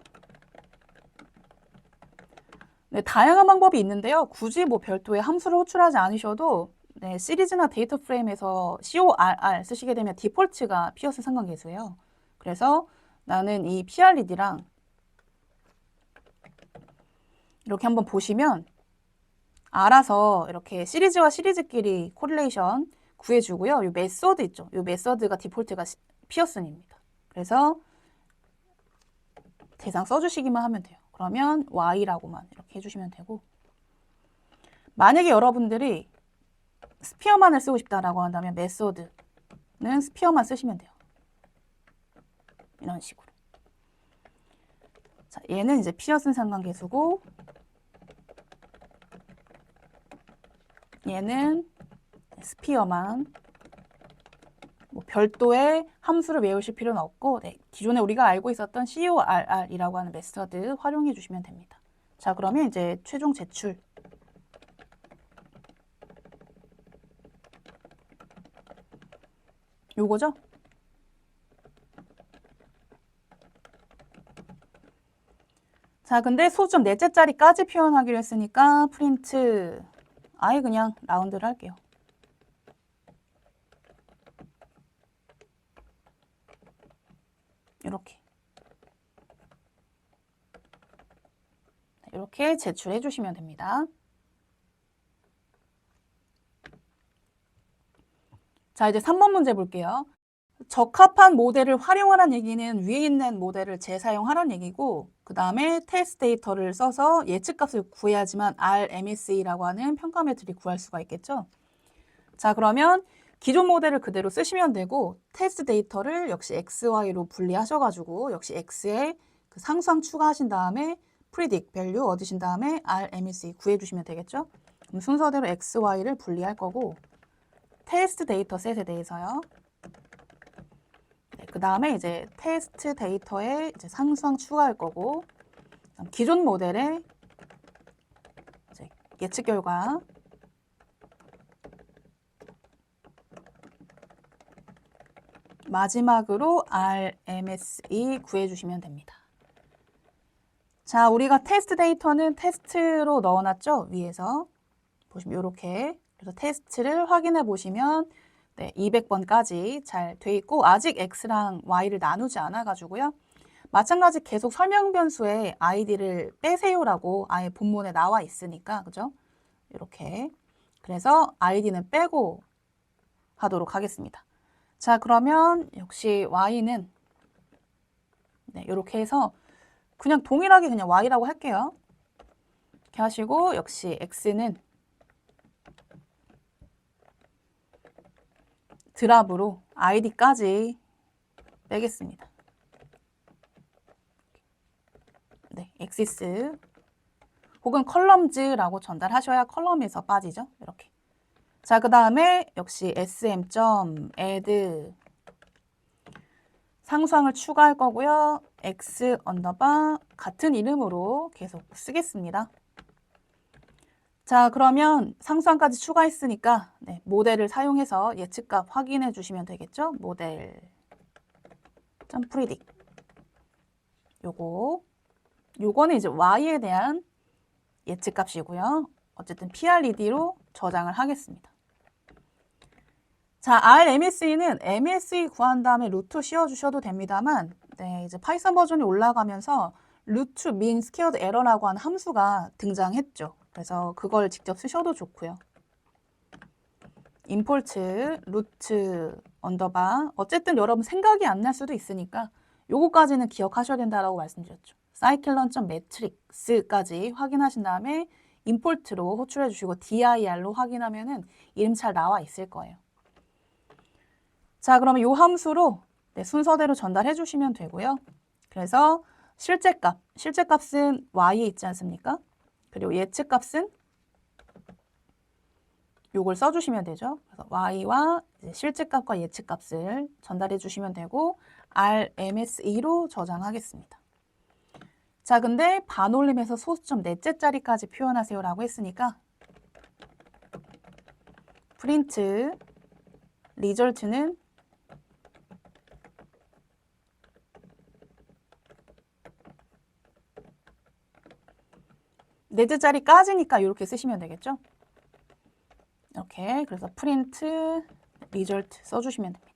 네, 다양한 방법이 있는데요. 굳이 뭐 별도의 함수를 호출하지 않으셔도 네, 시리즈나 데이터 프레임에서 CORR 쓰시게 되면 디폴트가 피어슨 상관계수예요. 그래서 나는 이 PRED랑 이렇게 한번 보시면 알아서 이렇게 시리즈와 시리즈끼리 코릴레이션 구해주고요. 이 메소드 있죠. 이 메소드가 디폴트가 피어슨입니다. 그래서 대상 써주시기만 하면 돼요. 그러면 Y라고만 이렇게 해주시면 되고 만약에 여러분들이 스피어만을 쓰고 싶다라고 한다면 메소드는 스피어만 쓰시면 돼요. 이런 식으로. 자, 얘는 이제 피어슨 상관계수고 얘는 스피어만 뭐 별도의 함수를 외우실 필요는 없고 네, 기존에 우리가 알고 있었던 CORR이라고 하는 메서드 활용해 주시면 됩니다. 자, 그러면 이제 최종 제출 요거죠? 자, 근데 소점 넷째 자리까지 표현하기로 했으니까 프린트 아예 그냥 라운드를 할게요. 이렇게 제출해 주시면 됩니다. 자, 이제 3번 문제 볼게요. 적합한 모델을 활용하라는 얘기는 위에 있는 모델을 재사용하라는 얘기고 그 다음에 테스트 데이터를 써서 예측값을 구해야지만 RMSE라고 하는 평가 매트릭 구할 수가 있겠죠. 자, 그러면 기존 모델을 그대로 쓰시면 되고 테스트 데이터를 역시 XY로 분리하셔가지고 역시 X에 그 상수항 추가하신 다음에 predict value 얻으신 다음에 RMSE 구해주시면 되겠죠. 그럼 순서대로 x, y를 분리할 거고 테스트 데이터 셋에 대해서요. 네, 그 다음에 이제 테스트 데이터에 이제 상수항 추가할 거고 기존 모델에 이제 예측 결과 마지막으로 RMSE 구해주시면 됩니다. 자, 우리가 테스트 데이터는 테스트로 넣어놨죠? 위에서 보시면 이렇게 그래서 테스트를 확인해 보시면 네, 200번까지 잘 돼 있고 아직 X랑 Y를 나누지 않아 가지고요. 마찬가지 계속 설명 변수에 아이디를 빼세요라고 아예 본문에 나와 있으니까 그죠? 이렇게 그래서 아이디는 빼고 하도록 하겠습니다. 자, 그러면 역시 Y는 네, 이렇게 해서 그냥 동일하게 그냥 Y라고 할게요. 이렇게 하시고 역시 X는 드랍으로 아이디까지 빼겠습니다. 네, 엑시스 혹은 컬럼즈라고 전달하셔야 컬럼에서 빠지죠. 이렇게. 자, 그 다음에 역시 sm.add 상수항을 추가할 거고요. x 언더바 같은 이름으로 계속 쓰겠습니다. 자, 그러면 상수항까지 추가했으니까 네, 모델을 사용해서 예측값 확인해 주시면 되겠죠. 모델.predict 요거는 이제 y에 대한 예측값이고요. 어쨌든 PRED로 저장을 하겠습니다. 자, RMSE는 MSE 구한 다음에 루트 씌워주셔도 됩니다만, 네, 이제 파이썬 버전이 올라가면서 루트 민 스퀘어드 에러라고 하는 함수가 등장했죠. 그래서 그걸 직접 쓰셔도 좋고요. 임포트 루트 언더바 어쨌든 여러분 생각이 안 날 수도 있으니까 요거까지는 기억하셔야 된다라고 말씀드렸죠. scikit-matrix까지 확인하신 다음에 임포트로 호출해 주시고 dir로 확인하면은 이름 잘 나와 있을 거예요. 자, 그러면 요 함수로 네, 순서대로 전달해 주시면 되고요. 그래서 실제값은 y에 있지 않습니까? 그리고 예측값은 요걸 써주시면 되죠. 그래서 y와 이제 실제값과 예측값을 전달해 주시면 되고 RMSE로 저장하겠습니다. 자, 근데 반올림해서 소수점 넷째 자리까지 표현하세요라고 했으니까 프린트 리절트는 넷째 자리까지니까 이렇게 쓰시면 되겠죠. 이렇게 그래서 프린트 리절트 써주시면 됩니다.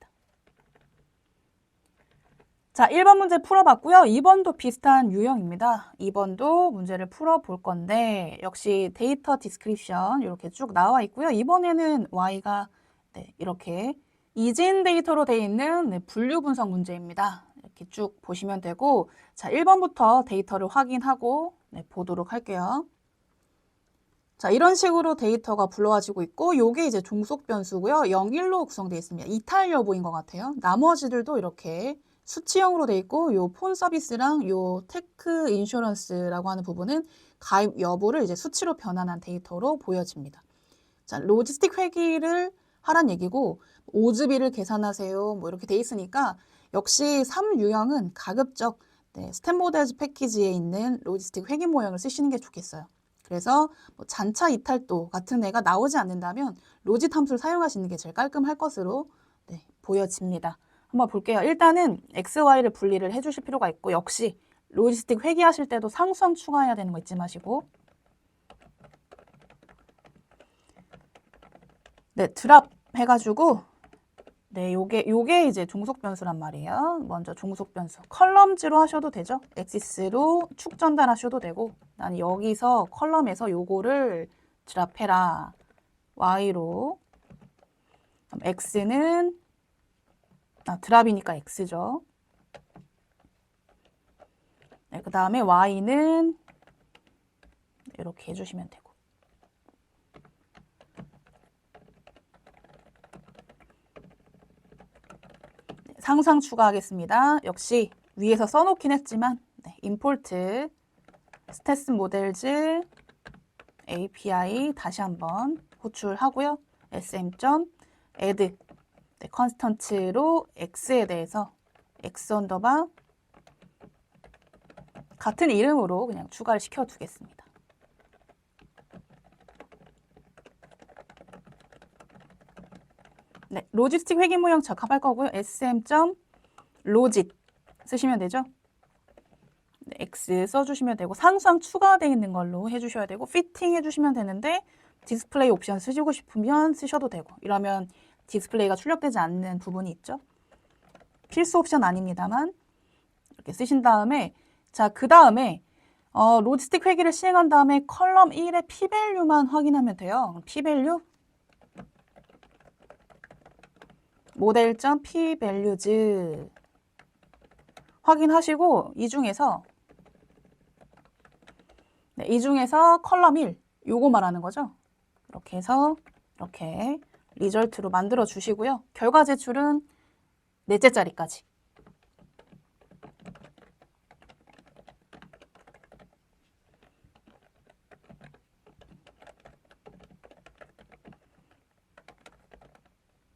자, 1번 문제 풀어봤고요. 2번도 비슷한 유형입니다. 2번도 문제를 풀어볼 건데 역시 데이터 디스크립션 이렇게 쭉 나와 있고요. 이번에는 y가 네, 이렇게 이진 데이터로 되어 있는 네, 분류 분석 문제입니다. 이렇게 쭉 보시면 되고 자, 1번부터 데이터를 확인하고 네, 보도록 할게요. 자, 이런 식으로 데이터가 불러와지고 있고 요게 이제 종속 변수고요. 0, 1로 구성되어 있습니다. 이탈 여부인 것 같아요. 나머지들도 이렇게 수치형으로 되어 있고 요 폰 서비스랑 요 테크 인슈런스라고 하는 부분은 가입 여부를 이제 수치로 변환한 데이터로 보여집니다. 자, 로지스틱 회귀를 하란 얘기고 오즈비를 계산하세요. 뭐 이렇게 돼 있으니까 역시 3유형은 가급적 네, 스텝 모델즈 패키지에 있는 로지스틱 회귀 모형을 쓰시는 게 좋겠어요. 그래서 뭐 잔차 이탈도 같은 애가 나오지 않는다면 로짓 함수를 사용하시는 게 제일 깔끔할 것으로 네, 보여집니다. 한번 볼게요. 일단은 x, y를 분리를 해주실 필요가 있고 역시 로지스틱 회귀하실 때도 상수항 추가해야 되는 거 잊지 마시고 네, 드랍 해가지고 네, 요게 이제 종속 변수란 말이에요. 먼저 종속 변수 컬럼즈로 하셔도 되죠. 엑시스로 축 전달하셔도 되고 나는 여기서 컬럼에서 요거를 드랍해라. y로 그럼 x는 드랍이니까 x죠. 네, 그 다음에 y는 이렇게 해주시면 되고 네, 상상 추가하겠습니다. 역시 위에서 써놓긴 했지만 네, 임포트 스테스 모델즈 API 다시 한번 호출하고요. sm.add 컨스턴트로 x에 대해서 x 언더바 같은 이름으로 그냥 추가를 시켜 두겠습니다. 네, 로지스틱 회계 모형 적합할 거고요. sm.logit 쓰시면 되죠. 네, x 써주시면 되고 상수항 추가되어 있는 걸로 해주셔야 되고 피팅 해주시면 되는데 디스플레이 옵션 쓰시고 싶으면 쓰셔도 되고 이러면 디스플레이가 출력되지 않는 부분이 있죠. 필수 옵션 아닙니다만 이렇게 쓰신 다음에 자, 그 다음에 로지스틱 회계를 시행한 다음에 컬럼 1의 pvalue만 확인하면 돼요. pvalue model.pvalues 확인하시고 이 중에서 컬럼 1 요거 말하는 거죠. 이렇게 해서 이렇게 리절트로 만들어 주시고요. 결과 제출은 넷째 자리까지.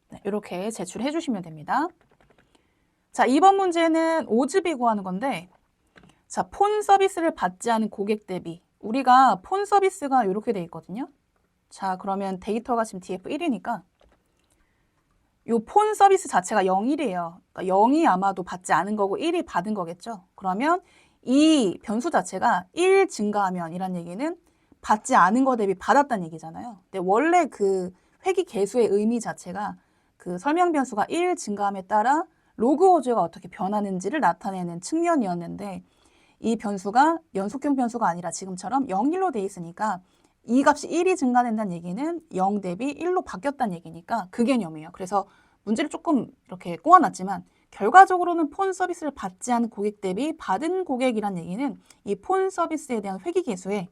네, 이렇게 제출해 주시면 됩니다. 자, 이번 문제는 오즈비 구하는 건데 자, 폰 서비스를 받지 않은 고객 대비 우리가 폰 서비스가 이렇게 돼 있거든요. 자, 그러면 데이터가 지금 df1이니까 요 폰 서비스 자체가 0일이에요. 그러니까 0이 아마도 받지 않은 거고 1이 받은 거겠죠. 그러면 이 변수 자체가 1 증가하면 이란 얘기는 받지 않은 거 대비 받았다는 얘기잖아요. 근데 원래 그 회기 개수의 의미 자체가 그 설명 변수가 1 증가함에 따라 로그 워즈가 어떻게 변하는지를 나타내는 측면이었는데 이 변수가 연속형 변수가 아니라 지금처럼 0일로 돼 있으니까 이 값이 1이 증가된다는 얘기는 0 대비 1로 바뀌었다는 얘기니까 그 개념이에요. 그래서 문제를 조금 이렇게 꼬아놨지만 결과적으로는 폰 서비스를 받지 않은 고객 대비 받은 고객이란 얘기는 이 폰 서비스에 대한 회기 개수의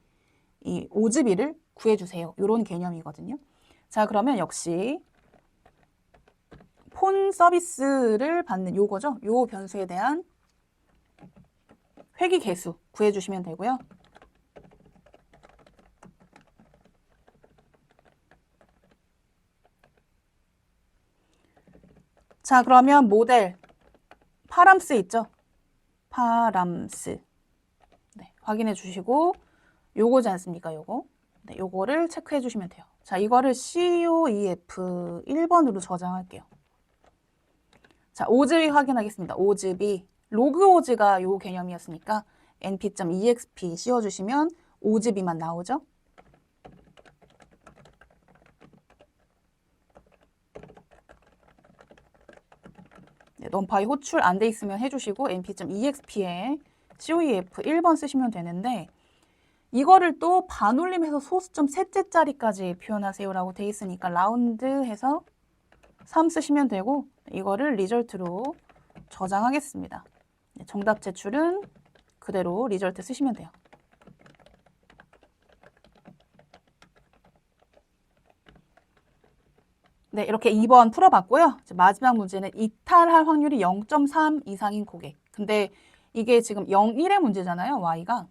이 오즈비를 구해주세요. 이런 개념이거든요. 자, 그러면 역시 폰 서비스를 받는 요거죠. 요 변수에 대한 회기 개수 구해주시면 되고요. 자, 그러면 모델 파람스 있죠? 파람스. 네, 확인해 주시고 요거지 않습니까? 요거. 네, 요거를 체크해 주시면 돼요. 자, 이거를 COEF 1번으로 저장할게요. 자, 오즈비 확인하겠습니다. 오즈비. 로그 오즈가 요 개념이었으니까 np.exp 씌워주시면 오즈비만 나오죠? 네, 넘파이 호출 안 돼 있으면 해주시고 np.exp에 COEF 1번 쓰시면 되는데 이거를 또 반올림해서 소수점 셋째 자리까지 표현하세요라고 돼 있으니까 라운드 해서 3 쓰시면 되고 이거를 리절트로 저장하겠습니다. 네, 정답 제출은 그대로 리절트 쓰시면 돼요. 네, 이렇게 2번 풀어봤고요. 마지막 문제는 이탈할 확률이 0.3 이상인 고객. 근데 이게 지금 0, 1의 문제잖아요. y가.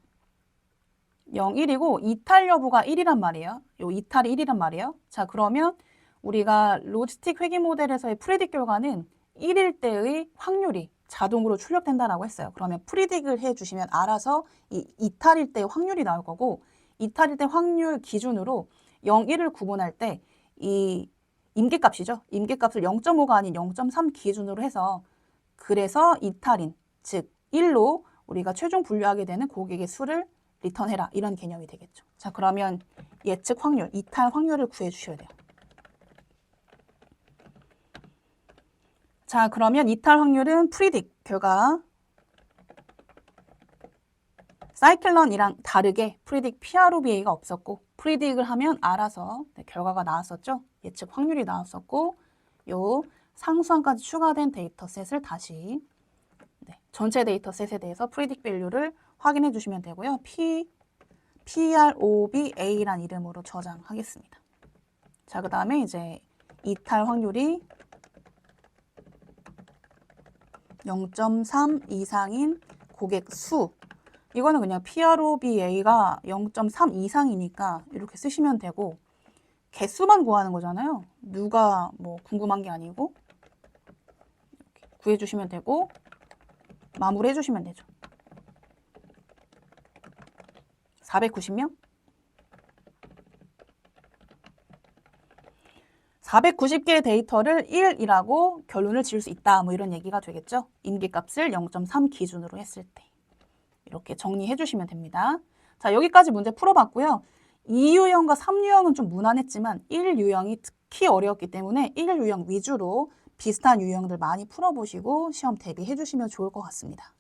0, 1이고 이탈 여부가 1이란 말이에요. 요 이탈이 1이란 말이에요. 자, 그러면 우리가 로지스틱 회계 모델에서의 프리딕 결과는 1일 때의 확률이 자동으로 출력된다라고 했어요. 그러면 프리딕을 해주시면 알아서 이 이탈일 때의 확률이 나올 거고 이탈일 때 확률 기준으로 0, 1을 구분할 때 이 임계값이죠. 임계값을 0.5가 아닌 0.3 기준으로 해서 그래서 이탈인, 즉 1로 우리가 최종 분류하게 되는 고객의 수를 리턴해라 이런 개념이 되겠죠. 자, 그러면 예측 확률, 이탈 확률을 구해 주셔야 돼요. 자, 그러면 이탈 확률은 프리딕 결과 사이클런이랑 다르게 프리딕 PROVA가 없었고 프리딕을 하면 알아서 결과가 나왔었죠. 예측 확률이 나왔었고 요 상수항까지 추가된 데이터셋을 다시 전체 데이터셋에 대해서 프리딕 밸류를 확인해 주시면 되고요. PROVA란 이름으로 저장하겠습니다. 자, 그 다음에 이제 이탈 확률이 0.3 이상인 고객 수 이거는 그냥 PROBA가 0.3 이상이니까 이렇게 쓰시면 되고 개수만 구하는 거잖아요. 누가 뭐 궁금한 게 아니고 이렇게 구해주시면 되고 마무리해 주시면 되죠. 490명? 490개의 데이터를 1이라고 결론을 지을 수 있다. 뭐 이런 얘기가 되겠죠. 임기값을 0.3 기준으로 했을 때. 이렇게 정리해 주시면 됩니다. 자, 여기까지 문제 풀어봤고요. 2유형과 3유형은 좀 무난했지만 1유형이 특히 어려웠기 때문에 1유형 위주로 비슷한 유형들 많이 풀어보시고 시험 대비해 주시면 좋을 것 같습니다.